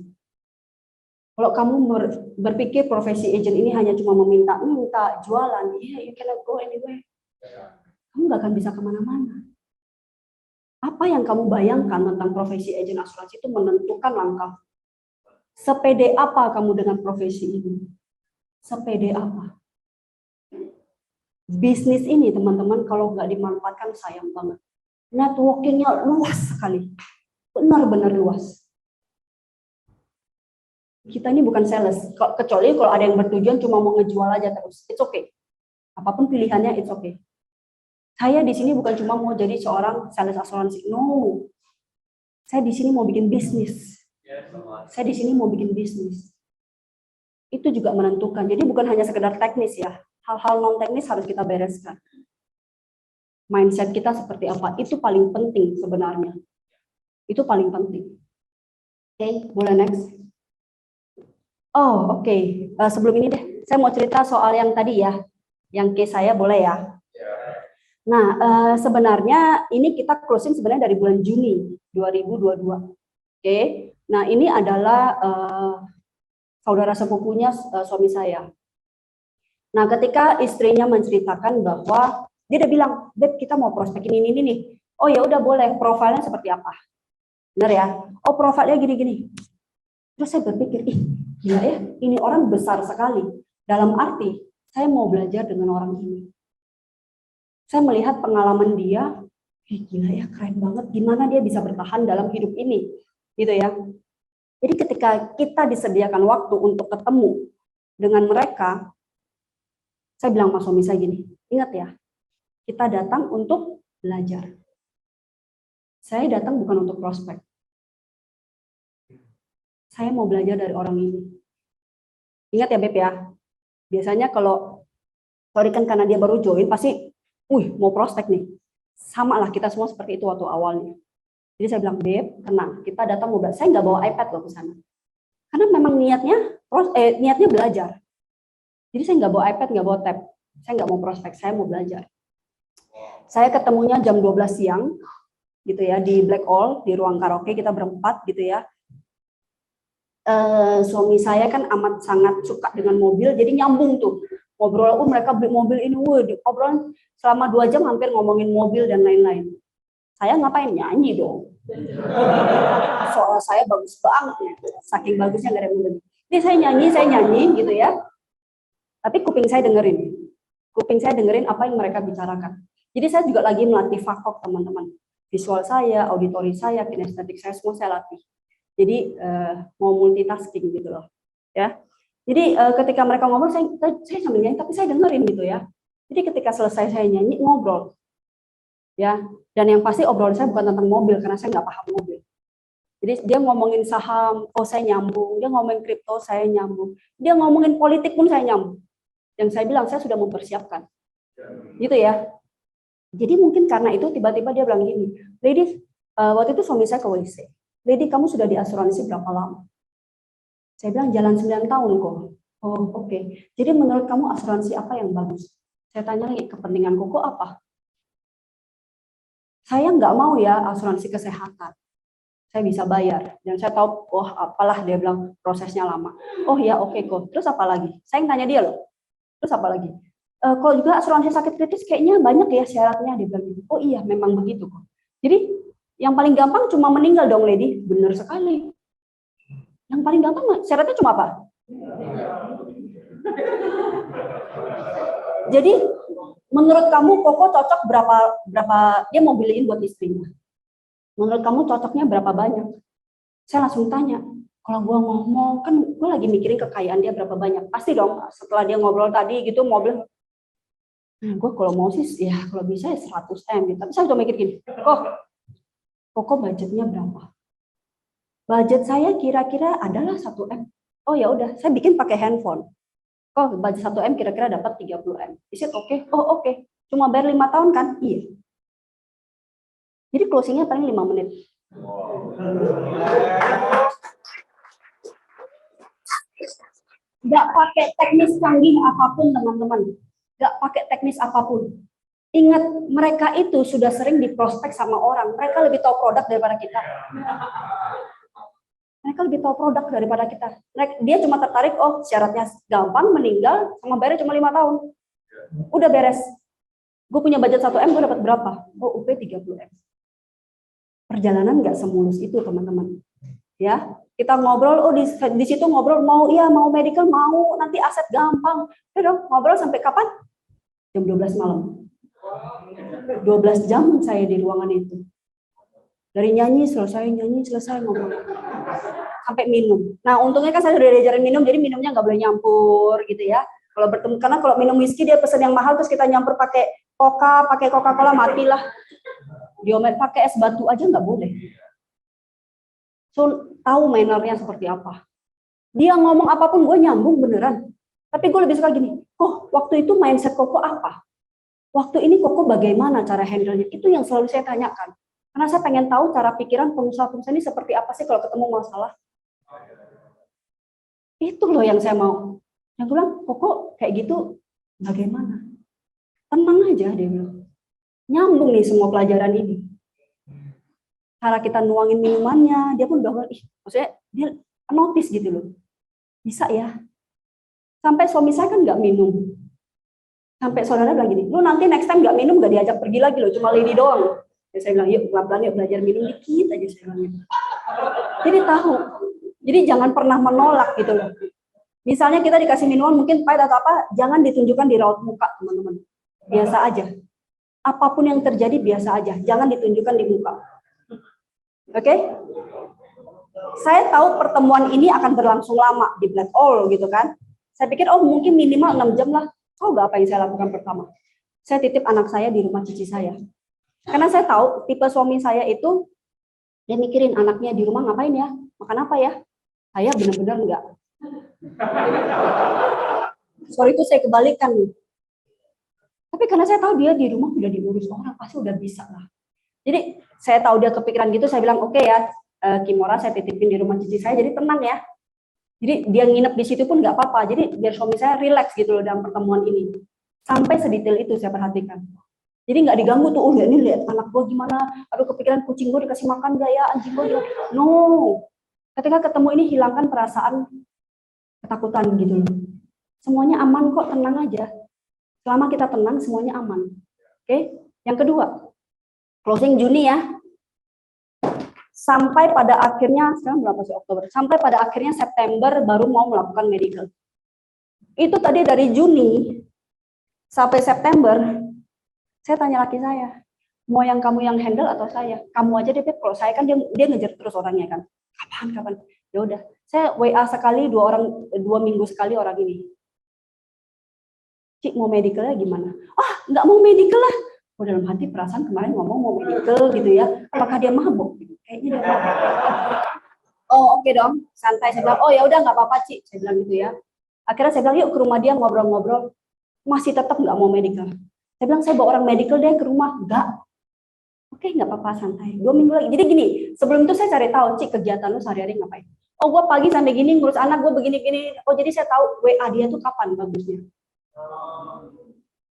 Kalau kamu berpikir profesi agent ini hanya cuma meminta jualan, you cannot go anywhere. Kamu nggak akan bisa kemana-mana. Apa yang kamu bayangkan tentang profesi agent asuransi itu menentukan langkah. Sepede apa kamu dengan profesi ini? Sepede apa? Bisnis ini teman-teman kalau nggak dimanfaatkan sayang banget. Networkingnya luas sekali, benar-benar luas. Kita ini bukan sales, kecuali kalau ada yang bertujuan cuma mau ngejual aja terus, it's okay. Apapun pilihannya, it's okay. Saya di sini bukan cuma mau jadi seorang sales asuransi, no. Saya di sini mau bikin bisnis. Saya di sini mau bikin bisnis. Itu juga menentukan. Jadi bukan hanya sekedar teknis ya, hal-hal non teknis harus kita bereskan. Mindset kita seperti apa? Itu paling penting sebenarnya. Itu paling penting. Oke, boleh next. Oh, oke. Sebelum ini deh, saya mau cerita soal yang tadi ya, yang case saya boleh ya. Nah, sebenarnya ini kita closing sebenarnya dari bulan Juni 2022. Oke. Nah, ini adalah saudara sepupunya suami saya. Nah, ketika istrinya menceritakan bahwa dia udah bilang, "Beb, kita mau prospek ini nih." Oh ya udah boleh, profilnya seperti apa? Benar ya? Oh, profilnya gini-gini. Terus saya berpikir, ih, gila ya, ini orang besar sekali. Dalam arti, saya mau belajar dengan orang ini. Saya melihat pengalaman dia, gila ya, keren banget. Gimana dia bisa bertahan dalam hidup ini, gitu ya. Jadi ketika kita disediakan waktu untuk ketemu dengan mereka, saya bilang sama suami saya gini, ingat ya, kita datang untuk belajar. Saya datang bukan untuk prospek. Saya mau belajar dari orang ini. Ingat ya Beb ya, biasanya kalau, sorry kan karena dia baru join, pasti, mau prospek nih. Sama lah kita semua seperti itu waktu awalnya. Jadi saya bilang, Beb, tenang, kita datang mau belajar. Saya nggak bawa iPad loh ke sana. Karena memang niatnya belajar. Jadi saya nggak bawa iPad, nggak bawa tab. Saya nggak mau prospek, saya mau belajar. Saya ketemunya jam 12 siang, gitu ya, di Black Hall, di ruang karaoke, kita berempat gitu ya. Suami saya kan amat sangat suka dengan mobil, jadi nyambung tuh. Ngobrol, mereka beli mobil ini, obrolan selama 2 jam hampir ngomongin mobil dan lain-lain. Saya ngapain? Nyanyi dong. Soal saya bagus banget, saking bagusnya nggak ada yang dengerin. Jadi saya nyanyi gitu ya. Tapi kuping saya dengerin apa yang mereka bicarakan. Jadi saya juga lagi melatih fakok teman-teman. Visual saya, auditori saya, kinestetik saya semua saya latih. Jadi mau multitasking gitu loh, ya. Jadi ketika mereka ngobrol, saya sambil nyanyi, tapi saya dengerin gitu ya. Jadi ketika selesai saya nyanyi, ngobrol, ya. Dan yang pasti obrolan saya bukan tentang mobil, karena saya nggak paham mobil. Jadi dia ngomongin saham, saya nyambung. Dia ngomongin kripto, saya nyambung. Dia ngomongin politik pun saya nyambung. Yang saya bilang, saya sudah mempersiapkan, gitu ya. Jadi mungkin karena itu tiba-tiba dia bilang gini, ladies, waktu itu suami saya ke WC. Lady, kamu sudah diasuransi berapa lama? Saya bilang jalan 9 tahun kok. Oh, oke. Jadi menurut kamu asuransi apa yang bagus? Saya tanya lagi, kepentingan koko apa? Saya nggak mau ya asuransi kesehatan. Saya bisa bayar. Dan saya tahu, apalah dia bilang prosesnya lama. Oh ya, oke kok. Terus apa lagi? Saya yang tanya dia loh. Terus apa lagi? Kalau juga asuransi sakit kritis kayaknya banyak ya syaratnya. Dia bilang, oh iya memang begitu kok. Jadi yang paling gampang cuma meninggal dong, lady. Benar sekali. Yang paling gampang syaratnya cuma apa? Jadi menurut kamu Koko cocok berapa dia mau beliin buat istrinya? Menurut kamu cocoknya berapa banyak? Saya langsung tanya. Kalau gue ngomong, kan gue lagi mikirin kekayaan dia berapa banyak. Pasti dong setelah dia ngobrol tadi gitu mobil. Gue kalau mau sih ya kalau bisa ya 100 M gitu. Tapi saya udah mikir gini, Koko budgetnya berapa? Budget saya kira-kira adalah 1 M. Oh ya udah, saya bikin pakai handphone. Budget 1 M kira-kira dapat 30 M. Is it oke? Oh oke. Cuma bayar 5 tahun kan? Iya. Jadi closingnya paling 5 menit. Nggak pakai teknis canggih apapun teman-teman. Nggak pakai teknis apapun. Ingat, mereka itu sudah sering diprospek sama orang. Mereka lebih tahu produk daripada kita. Mereka lebih tahu produk daripada kita. Dia cuma tertarik, syaratnya gampang, meninggal, sama bayarnya cuma 5 tahun. Udah beres. Gue punya budget 1 M, gue dapat berapa? UP 30 M. Perjalanan nggak semulus itu, teman-teman. Ya, kita ngobrol, di situ ngobrol, mau medical, mau nanti aset gampang. Ngobrol sampai kapan? Jam 12 malam. 12 jam saya di ruangan itu. Dari nyanyi selesai ngobrol. Sampai minum. Nah, untungnya kan saya sudah diajarin minum, jadi minumnya nggak boleh nyampur gitu ya. Kalau bertemu, karena kalau minum whisky dia pesen yang mahal, terus kita nyampur pakai Coca-Cola, matilah. Diomet pakai es batu aja nggak boleh. So, tahu mannernya seperti apa. Dia ngomong apapun gue nyambung beneran. Tapi gue lebih suka gini, waktu itu mindset Koko apa? Waktu ini Koko bagaimana cara handle-nya? Itu yang selalu saya tanyakan. Karena saya pengen tahu cara pikiran pengusaha-pengusaha ini seperti apa sih kalau ketemu masalah. Itu loh yang saya mau. Yang gue bilang, Koko kayak gitu bagaimana? Tenang aja dia bilang. Nyambung nih semua pelajaran ini. Cara kita nuangin minumannya, dia pun udah, maksudnya dia notice gitu loh. Bisa ya. Sampai suami saya kan nggak minum. Sampai saudara bilang gini, lu nanti next time nggak minum, nggak diajak pergi lagi loh, cuma lady doang. Ya, saya bilang, yuk pelan-pelan yuk belajar minum dikit aja, saya bilang gitu. Jadi tahu. Jadi jangan pernah menolak gitu loh. Misalnya kita dikasih minuman mungkin pahit atau apa, jangan ditunjukkan di raut muka, teman-teman. Biasa aja. Apapun yang terjadi biasa aja, jangan ditunjukkan di muka. Oke? Saya tahu pertemuan ini akan berlangsung lama di Black All gitu kan. Saya pikir oh mungkin minimal 6 jam lah. Tahu nggak apa yang saya lakukan pertama? Saya titip anak saya di rumah cici saya. Karena saya tahu tipe suami saya itu dia mikirin anaknya di rumah ngapain ya, makan apa ya. Saya benar-benar enggak. Sorry itu saya kebalikan nih. Tapi karena saya tahu dia di rumah udah diurus orang, pasti udah bisa lah. Jadi saya tahu dia kepikiran gitu, saya bilang oke ya, Kimora saya titipin di rumah cici saya, jadi tenang ya. Jadi dia nginep di situ pun nggak apa-apa. Jadi biar suami saya relax gitu loh dalam pertemuan ini. Sampai sedetail itu saya perhatikan. Jadi nggak diganggu tuh, ini lihat anak gue gimana, aduh kepikiran kucing gue dikasih makan gak ya, anjing gue. No, ketika ketemu ini hilangkan perasaan ketakutan gitu loh. Semuanya aman kok, tenang aja. Selama kita tenang, semuanya aman. Oke, yang kedua, closing Juni ya. Sampai pada akhirnya, sekarang berapa sih Oktober? Sampai pada akhirnya September baru mau melakukan medical. Itu tadi dari Juni sampai September, saya tanya laki saya, mau yang kamu yang handle atau saya? Kamu aja deh, kalau saya kan dia ngejar terus orangnya kan. Kapan? Ya udah, saya WA sekali 2 minggu sekali orang ini. Cik mau medicalnya gimana? Nggak mau medical lah. Oh, dalam hati perasaan kemarin ngomong mau medical gitu ya. Apakah dia mabuk? Kayaknya dia mabuk. Oh oke dong, santai. Saya bilang, oh ya udah nggak apa-apa Cik. Saya bilang gitu ya. Akhirnya saya bilang yuk ke rumah dia ngobrol-ngobrol. Masih tetap nggak mau medical. Saya bilang saya bawa orang medical deh ke rumah. Nggak. Oke nggak apa-apa santai. 2 minggu lagi. Jadi gini, sebelum itu saya cari tahu Cik kegiatan lu sehari-hari ngapain. Oh gue pagi sampai gini ngurus anak gue begini-gini. Oh jadi saya tahu WA dia tuh kapan bagusnya.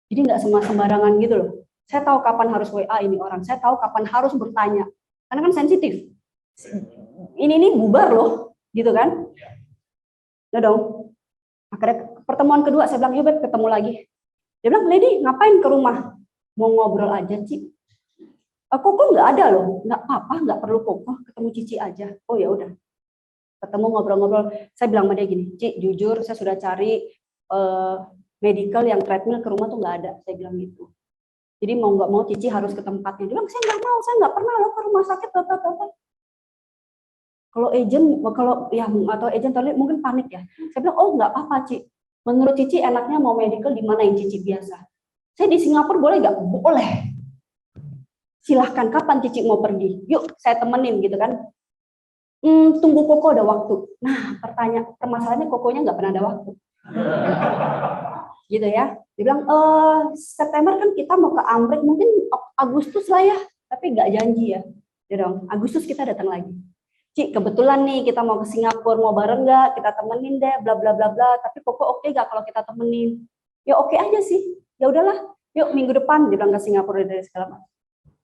Jadi nggak sembarangan gitu loh. Saya tahu kapan harus WA ini orang. Saya tahu kapan harus bertanya. Karena kan sensitif. Ini bubar loh, gitu kan? Udah dong. Akhirnya pertemuan kedua saya bilang, yuk ketemu lagi. Dia bilang, Lady ngapain ke rumah? Mau ngobrol aja, Ci. Koko nggak ada loh, nggak apa-apa, nggak perlu Koko, ketemu Cici aja. Oh ya udah. Ketemu ngobrol-ngobrol. Saya bilang sama dia gini, Ci, jujur saya sudah cari medical yang treadmill ke rumah tuh nggak ada. Saya bilang gitu. Jadi mau nggak mau Cici harus ke tempatnya. Dia bilang, saya nggak mau, saya nggak pernah loh ke rumah sakit. Kalau agent tadi mungkin panik ya. Saya bilang, oh nggak apa-apa Ci. Menurut Cici enaknya mau medical di mana yang Cici biasa. Saya di Singapura boleh nggak? Boleh. Silahkan, kapan Cici mau pergi? Yuk saya temenin gitu kan. Tunggu Koko ada waktu. Nah permasalahannya Kokonya nggak pernah ada waktu. Gitu ya. Dia bilang, September kan kita mau ke Amrik, mungkin Agustus lah ya. Tapi nggak janji ya. Dia dong, Agustus kita datang lagi. Cik, kebetulan nih kita mau ke Singapura, mau bareng nggak? Kita temenin deh, bla bla bla bla. Tapi Koko oke nggak kalau kita temenin? Ya oke aja sih. Ya udahlah. Yuk minggu depan dia bilang ke Singapura dari segala macam.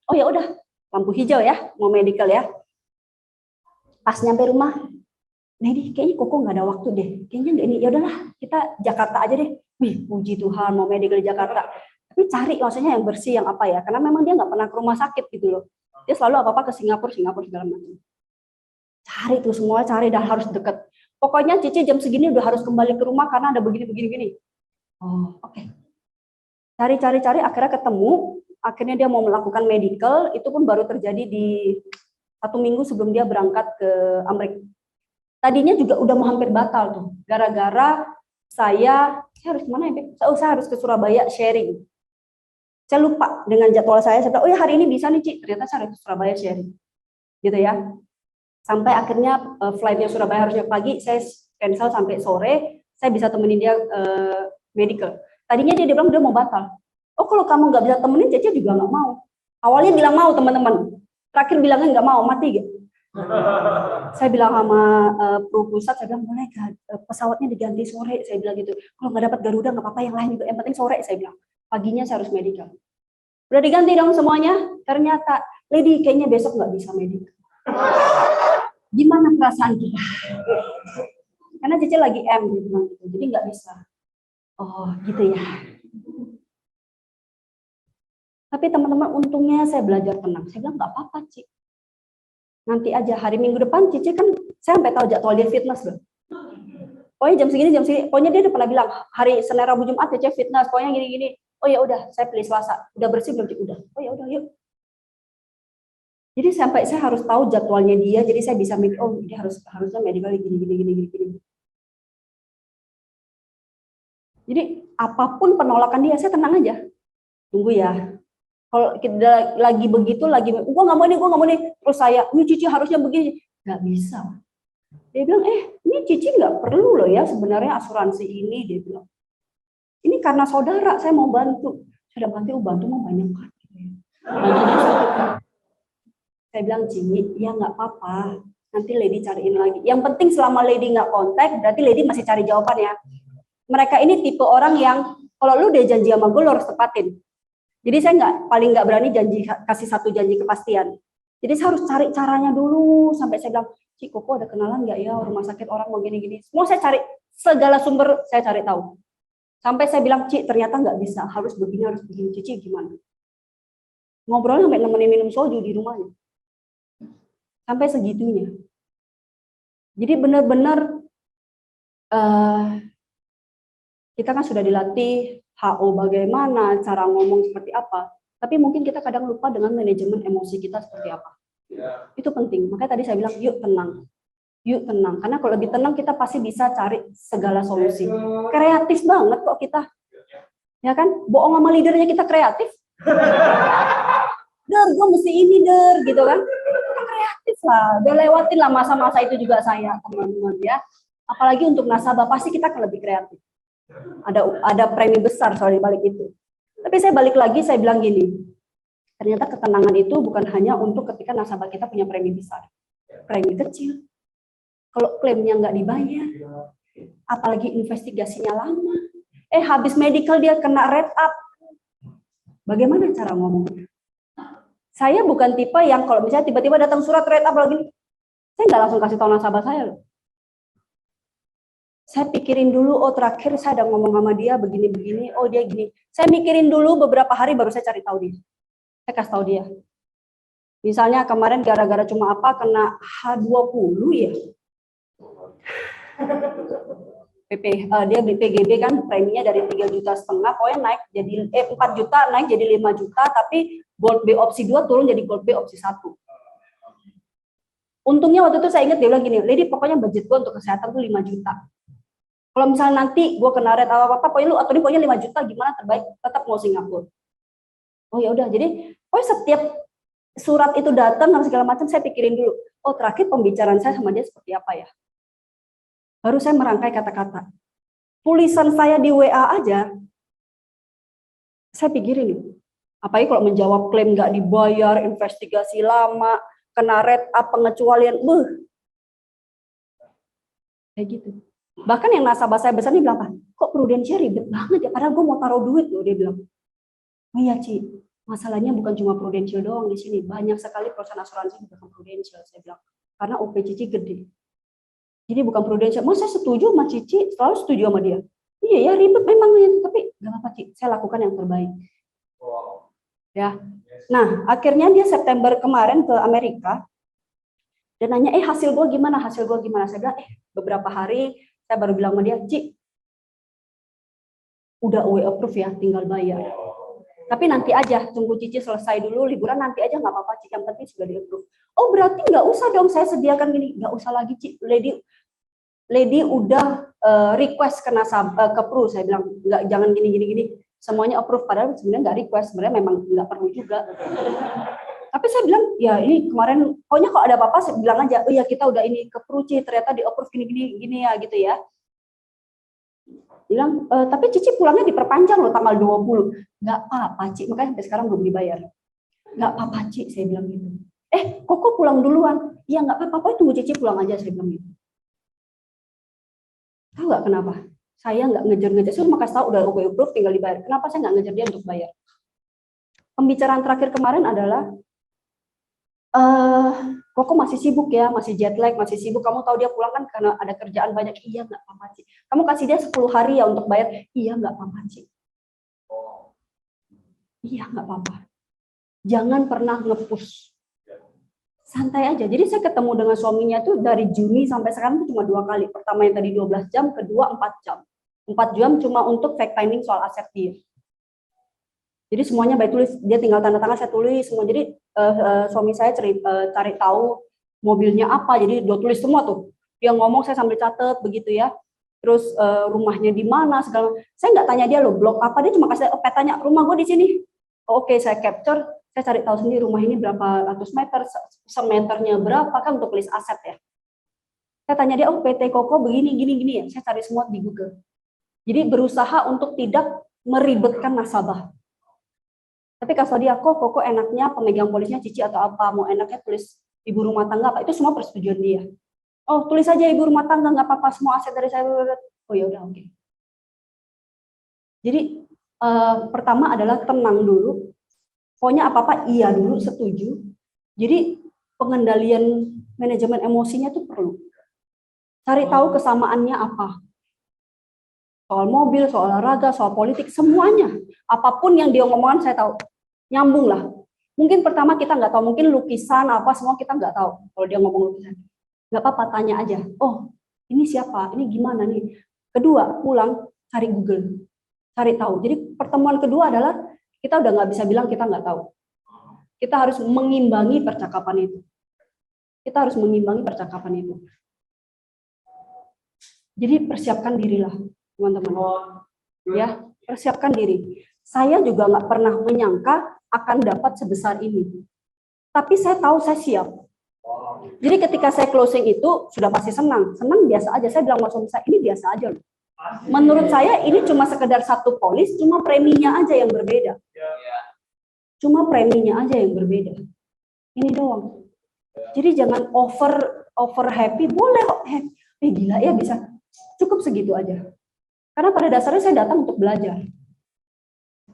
Oh ya udah, lampu hijau ya, mau medical ya. Pas nyampe rumah, Lady kayaknya Koko nggak ada waktu deh. Kayaknya nggak ini. Ya udahlah, kita Jakarta aja deh. Wih, puji Tuhan mau medical di Jakarta. Tapi cari maksudnya yang bersih, yang apa ya? Karena memang dia nggak pernah ke rumah sakit gitu loh. Dia selalu apa-apa ke Singapura segala macam. Cari tuh semua, cari dah harus deket. Pokoknya Cici jam segini udah harus kembali ke rumah karena ada begini. Oh, oke. Cari, akhirnya ketemu. Akhirnya dia mau melakukan medical, itu pun baru terjadi di 1 minggu sebelum dia berangkat ke Amerika. Tadinya juga udah mau hampir batal tuh, gara-gara saya harus kemana ya? Saya harus ke Surabaya sharing. Saya lupa dengan jadwal saya bilang, oh ya hari ini bisa nih Ci, ternyata saya harus ke Surabaya sharing. Gitu ya. Sampai akhirnya flightnya Surabaya harusnya pagi, saya cancel sampai sore, saya bisa temenin dia medical. Tadinya dia bilang dia mau batal. Oh kalau kamu nggak bisa temenin, Cece juga nggak mau. Awalnya bilang mau teman-teman, terakhir bilangnya nggak mau, mati gitu. Saya bilang sama Pro Pusat, saya bilang boleh pesawatnya diganti sore, saya bilang gitu. Kalau nggak dapat Garuda nggak apa-apa, yang lain itu, yang penting sore, saya bilang. Paginya saya harus medical. Udah diganti dong semuanya, ternyata Lady kayaknya besok nggak bisa medical. Gimana perasaan kita? Karena Cici lagi M gitu, jadi nggak bisa. Oh gitu ya. Tapi teman-teman untungnya saya belajar tenang. Saya bilang nggak apa-apa Ci. Nanti aja hari Minggu depan Cici kan saya sampai tahu jadwal dia fitness loh. Pokoknya jam segini, pokoknya dia udah pernah bilang hari Senin, Rabu, Jumat Cici fitness, pokoknya gini-gini. Oh ya udah, saya pilih Selasa. Udah bersih belum? Udah. Oh ya udah, yuk. Jadi sampai saya harus tahu jadwalnya dia, jadi saya bisa mikir, oh dia harusnya medical gini. Jadi apapun penolakan dia, saya tenang aja. Tunggu ya. Kalau kita lagi begitu, gua nggak mau nih. Terus saya, ini Cici harusnya begini. Nggak bisa. Dia bilang, ini Cici nggak perlu loh ya sebenarnya asuransi ini. Dia bilang, ini karena saudara, saya mau bantu. Saya bantu mau banyak kan. Saya bilang, Cimi, ya nggak apa-apa. Nanti Lady cariin lagi. Yang penting selama Lady nggak kontak, berarti Lady masih cari jawaban ya. Mereka ini tipe orang yang, kalau lu udah janji sama gue, lu harus tepatin. Jadi saya paling nggak berani kasih satu janji kepastian. Jadi saya harus cari caranya dulu. Sampai saya bilang, Cik, Koko ada kenalan nggak ya rumah sakit orang mau gini-gini. Semua saya cari, segala sumber saya cari tahu. Sampai saya bilang, Cik, ternyata nggak bisa. Harus begini. Cici gimana? Ngobrol sampai nemenin minum soju di rumahnya. Sampai segitunya. Jadi benar-benar kita kan sudah dilatih HO bagaimana, cara ngomong seperti apa, tapi mungkin kita kadang lupa dengan manajemen emosi kita seperti apa. Itu penting. Makanya tadi saya bilang, yuk tenang. Karena kalau lebih tenang kita pasti bisa cari segala solusi. Kreatif banget kok kita. Ya kan? Bohong sama leadernya kita kreatif. Der, gue mesti ini gitu kan. Kreatif lah, udah lewatin lah masa-masa itu juga saya, teman-teman ya. Apalagi untuk nasabah pasti kita akan lebih kreatif. Ada premi besar soal di balik itu. Tapi saya balik lagi, saya bilang gini, ternyata ketenangan itu bukan hanya untuk ketika nasabah kita punya premi besar, premi kecil. Kalau klaimnya nggak dibayar, apalagi investigasinya lama, habis medical dia kena red up, bagaimana cara ngomongnya? Saya bukan tipe yang kalau misalnya tiba-tiba datang surat red up lagi, saya nggak langsung kasih tahu nasabah saya loh. Saya pikirin dulu, oh terakhir saya ada ngomong sama dia begini-begini, oh dia gini. Saya mikirin dulu beberapa hari baru saya cari tahu dia. Saya kasih tahu dia. Misalnya kemarin gara-gara cuma apa kena H20 ya. Dia beli PGB kan preminya dari 3,5 juta, pokoknya naik jadi 4 juta naik jadi 5 juta, tapi Gold B opsi 2 turun jadi Gold B opsi 1. Untungnya waktu itu saya ingat dia bilang gini, Lady pokoknya budget gue untuk kesehatan tuh 5 juta. Kalau misalnya nanti gue kena red apa-apa, pokoknya 5 juta gimana terbaik, tetap mau Singapura. Oh ya udah, jadi pokoknya setiap surat itu datang dan segala macam saya pikirin dulu. Oh terakhir pembicaraan saya sama dia seperti apa ya? Baru saya merangkai kata-kata. Tulisan saya di WA aja, saya pikirin nih. Apalagi kalau menjawab klaim nggak dibayar, investigasi lama, kena red up, pengecualian, kayak gitu. Bahkan yang nasabah saya besar ini bilang, kok Prudential ribet banget ya, padahal gue mau taruh duit loh, dia bilang. Oh iya Ci, masalahnya bukan cuma Prudential doang di sini, banyak sekali perusahaan asuransi bukan Prudential, saya bilang. Karena OP Cici gede. Jadi bukan Prudential, saya setuju sama Cici, selalu setuju sama dia. Iya ya ribet memang, tapi nggak apa-apa Ci, saya lakukan yang terbaik. Ya, nah akhirnya dia September kemarin ke Amerika dan nanya, hasil gue gimana? Saya bilang, beberapa hari saya baru bilang sama dia, Ci, udah away approve ya, tinggal bayar. Tapi nanti aja, tunggu Cici selesai dulu, liburan nanti aja nggak apa-apa Ci, yang penting sudah di approve. Oh berarti nggak usah dong saya sediakan gini, nggak usah lagi Ci, Lady udah request ke nasabah, ke Pru, saya bilang nggak, jangan gini, semuanya approve, padahal sebenarnya nggak request, sebenarnya memang nggak perlu juga. Tapi saya bilang, ya ini kemarin, pokoknya kalau ada apa-apa saya bilang aja, oh ya kita udah ini ke Pru Ci, ternyata di approve gini ya gitu ya. Bilang, tapi Cici pulangnya diperpanjang loh tanggal 20. Nggak apa-apa Ci, makanya sampai sekarang belum dibayar. Nggak apa-apa Ci, saya bilang gitu. Koko pulang duluan. Iya nggak apa-apa, tunggu Cici pulang aja, saya bilang gitu. Tahu nggak kenapa? Saya nggak ngejar-ngejar, saya cuma kasih tahu udah approve tinggal dibayar. Kenapa saya nggak ngejar dia untuk bayar? Pembicaraan terakhir kemarin adalah, Koko masih sibuk ya, masih jet lag, masih sibuk. Kamu tahu dia pulang kan karena ada kerjaan banyak. Iya nggak apa-apa Ci. Kamu kasih dia 10 hari ya untuk bayar. Iya nggak apa-apa Ci. Iya nggak apa-apa. Jangan pernah nge-push. Santai aja. Jadi saya ketemu dengan suaminya tuh dari Juni sampai sekarang tuh cuma 2 kali. Pertama yang tadi 12 jam, kedua 4 jam. 4 jam cuma untuk fact finding soal aset dia. Jadi semuanya by tulis, dia tinggal tanda tangan, saya tulis semua. Jadi suami saya cari tahu mobilnya apa, jadi dia tulis semua tuh. Dia ngomong, saya sambil catat begitu ya. Terus rumahnya di mana segala. Saya nggak tanya dia loh blok apa, dia cuma kasih petanya rumah gue di sini. Oke, saya capture, saya cari tahu sendiri rumah ini berapa ratus meter, semeternya berapa kan untuk list aset ya. Saya tanya dia, oh PT Koko begini gini ya. Saya cari semua di Google. Jadi berusaha untuk tidak meribetkan nasabah. Tapi kalau dia, kok enaknya pemegang polisnya Cici atau apa, mau enaknya tulis ibu rumah tangga apa, itu semua persetujuan dia. Oh tulis aja ibu rumah tangga, nggak apa-apa, semua aset dari saya. Oh ya udah oke. Jadi pertama adalah tenang dulu, pokoknya apa-apa iya dulu, setuju. Jadi pengendalian manajemen emosinya itu perlu. Cari tahu kesamaannya apa. Soal mobil, soal olahraga, soal politik, semuanya. Apapun yang dia ngomongkan saya tahu. Nyambung lah. Mungkin pertama kita nggak tahu, mungkin lukisan apa semua kita nggak tahu. Kalau dia ngomong lukisan, nggak apa-apa, tanya aja. Oh, ini siapa? Ini gimana nih? Kedua, pulang cari Google, cari tahu. Jadi pertemuan kedua adalah kita udah nggak bisa bilang kita nggak tahu. Kita harus mengimbangi percakapan itu. Kita harus mengimbangi percakapan itu. Jadi persiapkan dirilah, teman-teman. Ya, persiapkan diri. Saya juga nggak pernah menyangka akan dapat sebesar ini. Tapi saya tahu saya siap. Jadi ketika saya closing itu sudah pasti senang. Senang biasa aja. Saya bilang sama suami saya, ini biasa aja loh. Menurut saya ini cuma sekedar satu polis, cuma preminya aja yang berbeda. Cuma preminya aja yang berbeda. Ini doang. Jadi jangan over happy, boleh kok. Gila ya bisa. Cukup segitu aja. Karena pada dasarnya saya datang untuk belajar.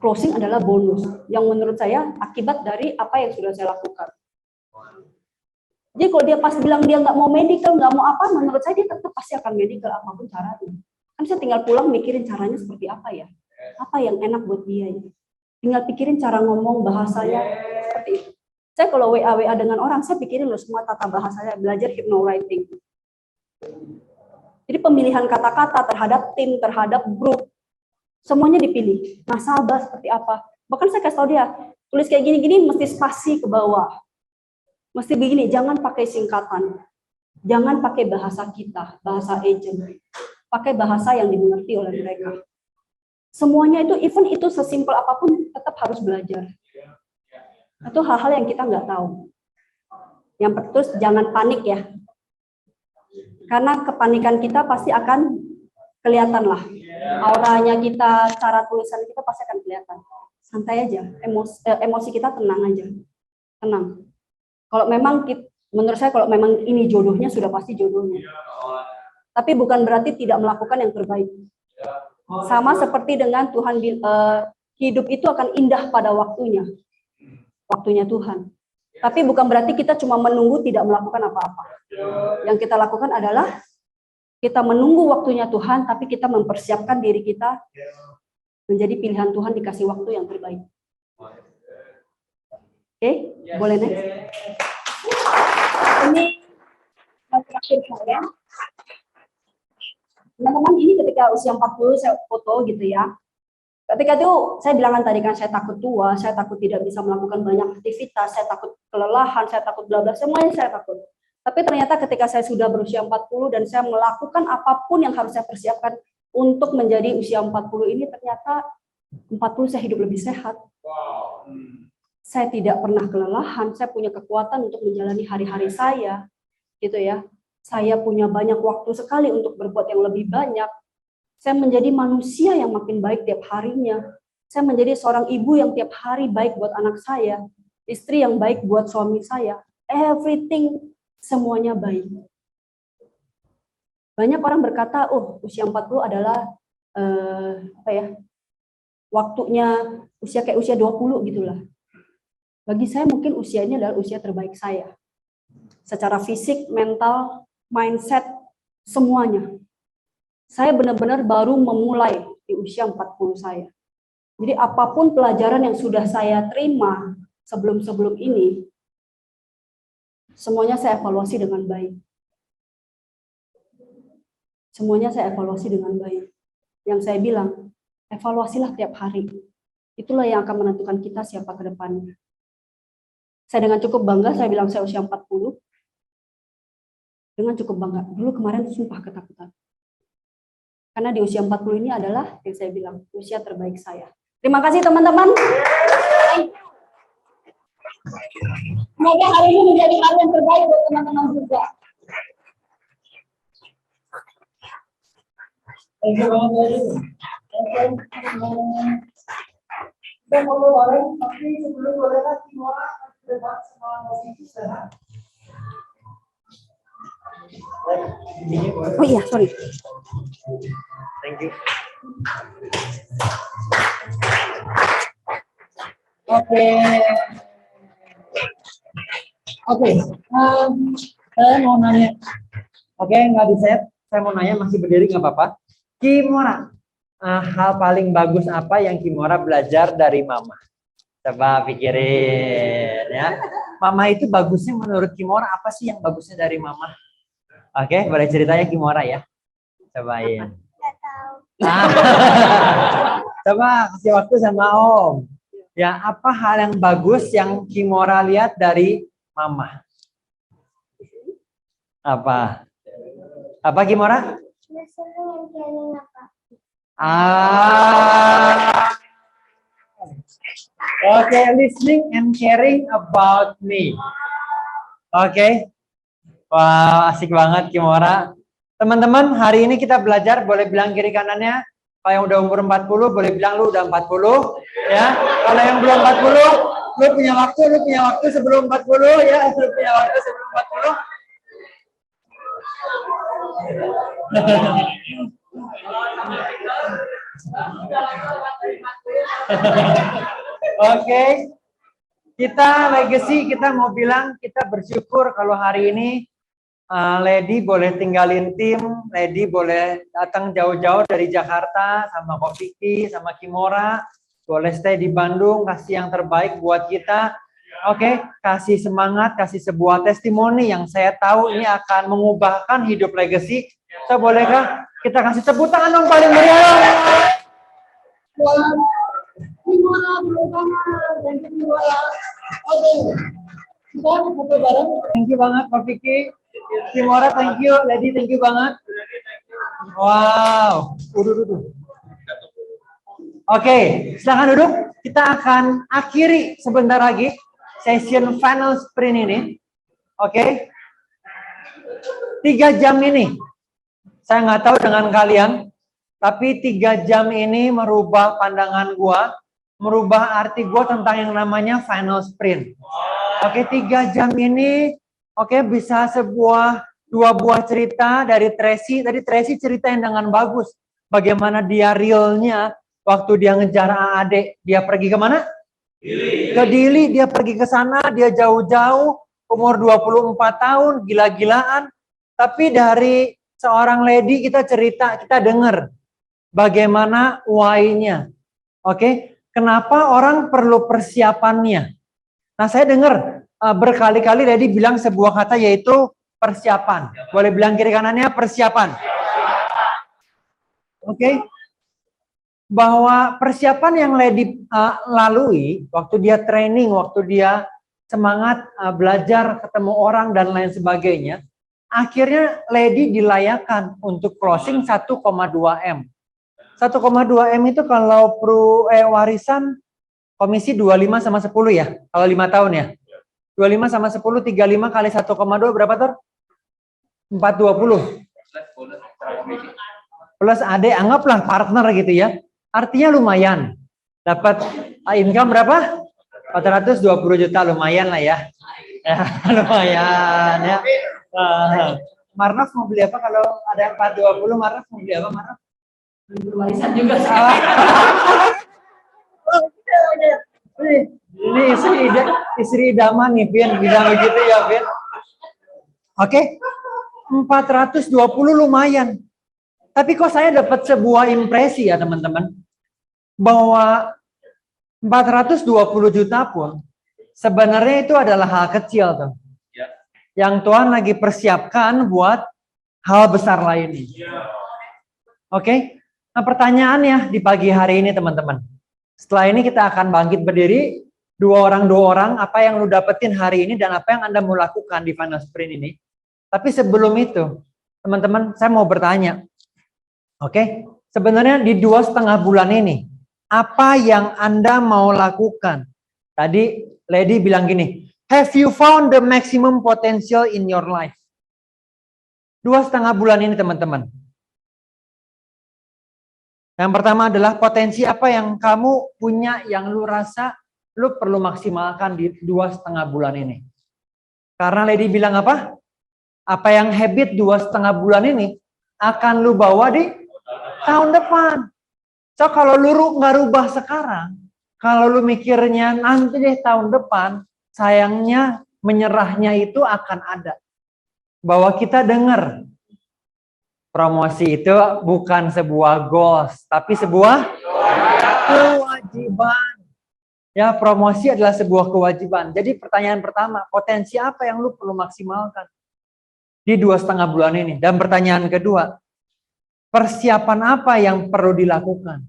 Closing adalah bonus yang menurut saya akibat dari apa yang sudah saya lakukan. Jadi kalau dia pas bilang dia nggak mau medical, nggak mau apa, menurut saya dia tetap pasti akan medical apapun caranya. Kan saya tinggal pulang mikirin caranya seperti apa ya, apa yang enak buat dia. Tinggal pikirin cara ngomong bahasanya seperti itu. Saya kalau WA dengan orang, saya pikirin loh semua tata bahasanya, belajar hypnowriting. Jadi pemilihan kata-kata terhadap tim, terhadap grup, semuanya dipilih. Nasabah seperti apa. Bahkan saya kasih tahu dia, tulis kayak gini-gini mesti spasi ke bawah. Mesti begini, jangan pakai singkatan. Jangan pakai bahasa kita, bahasa agent. Pakai bahasa yang dimengerti oleh mereka. Semuanya itu, even itu sesimpel apapun, tetap harus belajar. Itu hal-hal yang kita nggak tahu. Yang terus jangan panik ya. Karena kepanikan kita pasti akan kelihatan lah. Auranya kita, cara tulisan kita pasti akan kelihatan. Santai aja, emosi kita tenang aja. Tenang. Kalau memang, menurut saya kalau memang ini jodohnya, sudah pasti jodohnya. Tapi bukan berarti tidak melakukan yang terbaik. Sama seperti dengan Tuhan, hidup itu akan indah pada waktunya. Waktunya Tuhan. Tapi bukan berarti kita cuma menunggu tidak melakukan apa-apa. Yang kita lakukan adalah kita menunggu waktunya Tuhan, tapi kita mempersiapkan diri kita menjadi pilihan Tuhan, dikasih waktu yang terbaik. Oke, boleh next. Ini terakhir saya. Teman-teman, ini ketika usia 40 saya foto gitu ya. Ketika itu saya bilang tadi kan saya takut tua, saya takut tidak bisa melakukan banyak aktivitas, saya takut kelelahan, saya takut bla bla, semuanya saya takut. Tapi ternyata ketika saya sudah berusia 40 dan saya melakukan apapun yang harus saya persiapkan untuk menjadi usia 40 ini, ternyata 40 saya hidup lebih sehat. Saya tidak pernah kelelahan, saya punya kekuatan untuk menjalani hari-hari saya, gitu ya. Saya punya banyak waktu sekali untuk berbuat yang lebih banyak. Saya menjadi manusia yang makin baik tiap harinya. Saya menjadi seorang ibu yang tiap hari baik buat anak saya, istri yang baik buat suami saya. Everything, semuanya baik. Banyak orang berkata, oh usia 40 adalah waktunya usia kayak usia 20 gitulah. Bagi saya mungkin usia ini adalah usia terbaik saya. Secara fisik, mental, mindset, semuanya. Saya benar-benar baru memulai di usia 40 saya. Jadi apapun pelajaran yang sudah saya terima sebelum-sebelum ini, semuanya saya evaluasi dengan baik. Semuanya saya evaluasi dengan baik. Yang saya bilang, evaluasilah tiap hari. Itulah yang akan menentukan kita siapa ke depannya. Saya dengan cukup bangga, saya bilang saya usia 40. Dengan cukup bangga. Dulu kemarin sumpah ketakutan. Karena di usia 40 ini adalah yang saya bilang, usia terbaik saya. Terima kasih teman-teman. Semoga hari ini menjadi hari yang terbaik buat teman-teman juga. Thank you banget Lady. Kita ngobrol bareng, tapi sebelum bolehlah Kimora debat sama musisi sehat. Oh iya, sorry. Thank you. Oke, saya mau nanya. Oke, nggak di-set. Saya mau nanya, masih berdiri nggak apa-apa. Kimora, hal paling bagus apa yang Kimora belajar dari Mama? Coba pikirin ya. Mama itu bagusnya menurut Kimora apa sih yang bagusnya dari Mama? Oke, boleh ceritanya Kimora ya. Cobain. Coba kasih waktu sama Om. Ya, apa hal yang bagus yang Kimora lihat dari Mama? Apa? Apa Kimora? Oke, listening and caring about me. Oke. Wah, asik banget Kimora. Teman-teman, hari ini kita belajar, boleh bilang kiri kanannya. Kalau yang udah umur 40, boleh bilang lu udah 40. Ya. Kalau yang belum 40, lu punya waktu sebelum 40 ya. Lu punya waktu sebelum 40. Oke. Kita legacy, kita mau bilang kita bersyukur kalau hari ini Lady boleh tinggalin tim, Lady boleh datang jauh-jauh dari Jakarta sama Ko Vicky, sama Kimora, boleh stay di Bandung, kasih yang terbaik buat kita. Oke, kasih semangat, kasih sebuah testimoni yang saya tahu ini akan mengubahkan hidup legacy. So, bolehkah kita kasih tepuk tangan dong paling meriah? Thank you banget Ko Vicky. Kimora, thank you. Lady, thank you banget. Wow. Oke, silakan duduk. Kita akan akhiri sebentar lagi session final sprint ini. Oke. 3 jam ini. Saya nggak tahu dengan kalian, tapi 3 jam ini merubah pandangan gua, merubah arti gua tentang yang namanya final sprint. Oke, 3 jam ini bisa dua buah cerita dari Tracy. Tadi Tracy ceritain dengan bagus bagaimana dia realnya waktu dia ngejar AAD. Dia pergi ke mana? Dili. Ke Dili, dia pergi ke sana, dia jauh-jauh, umur 24 tahun, gila-gilaan. Tapi dari seorang Lady kita cerita, kita dengar bagaimana why-nya. Oke, kenapa orang perlu persiapannya? Nah, saya dengar berkali-kali Lady bilang sebuah kata yaitu persiapan. Boleh bilang kiri kanannya persiapan. Oke. Bahwa persiapan yang Lady lalui waktu dia training, waktu dia semangat belajar, ketemu orang dan lain sebagainya, akhirnya Lady dilayakkan untuk closing 1,2 M. 1,2 M itu kalau warisan komisi 25 sama 10 ya, kalau 5 tahun ya. 25 sama 10, 35 kali 1,2 berapa Tor? 420. Plus AD, anggaplah partner gitu ya. Artinya lumayan. Dapat income berapa? 420 juta, lumayan lah ya. Lumayan ya. Marnov mau beli apa kalau ada 420? Marnov mau beli apa Marnov? Warisan juga salah. Ini istri idaman nih, Vin. Bisa begitu ya, Vin. Oke. 420 lumayan. Tapi kok saya dapat sebuah impresi ya, teman-teman. Bahwa 420 juta pun sebenarnya itu adalah hal kecil tuh. yang Tuhan lagi persiapkan buat hal besar lainnya. Oke? Nah, pertanyaannya di pagi hari ini teman-teman. Setelah ini kita akan bangkit berdiri, dua orang, apa yang lu dapetin hari ini dan apa yang Anda mau lakukan di final sprint ini. Tapi sebelum itu, teman-teman, saya mau bertanya. Oke? Sebenarnya di 2,5 bulan ini, apa yang Anda mau lakukan? Tadi Lady bilang gini, have you found the maximum potential in your life? 2,5 bulan ini teman-teman. Yang pertama adalah potensi apa yang kamu punya yang lu rasa lu perlu maksimalkan di 2,5 bulan ini. Karena Lady bilang apa? Apa yang habit 2,5 bulan ini akan lu bawa di tahun depan. So kalau lu nggak rubah sekarang, kalau lu mikirnya nanti deh tahun depan, sayangnya menyerahnya itu akan ada. Bahwa kita dengar promosi itu bukan sebuah goals, tapi sebuah kewajiban. Ya, promosi adalah sebuah kewajiban. Jadi pertanyaan pertama, potensi apa yang lu perlu maksimalkan di 2,5 bulan ini? Dan pertanyaan kedua, persiapan apa yang perlu dilakukan?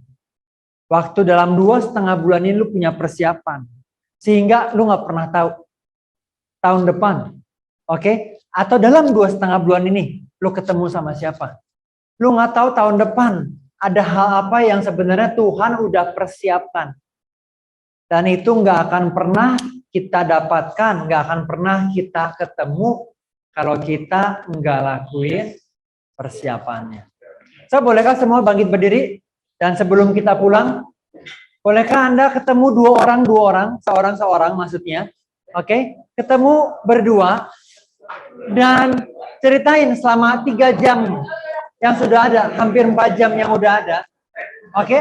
Waktu dalam 2,5 bulan ini lu punya persiapan. Sehingga lu nggak pernah tahu tahun depan. Oke? Atau dalam 2,5 bulan ini lu ketemu sama siapa? Lu nggak tahu tahun depan ada hal apa yang sebenarnya Tuhan udah persiapkan. Dan itu nggak akan pernah kita dapatkan, nggak akan pernah kita ketemu kalau kita nggak lakuin persiapannya. So, bolehkah semua bangkit berdiri? Dan sebelum kita pulang, bolehkah Anda ketemu dua orang, seorang maksudnya. Oke, ketemu berdua dan ceritain selama 3 jam yang sudah ada, hampir 4 jam yang udah ada. Oke,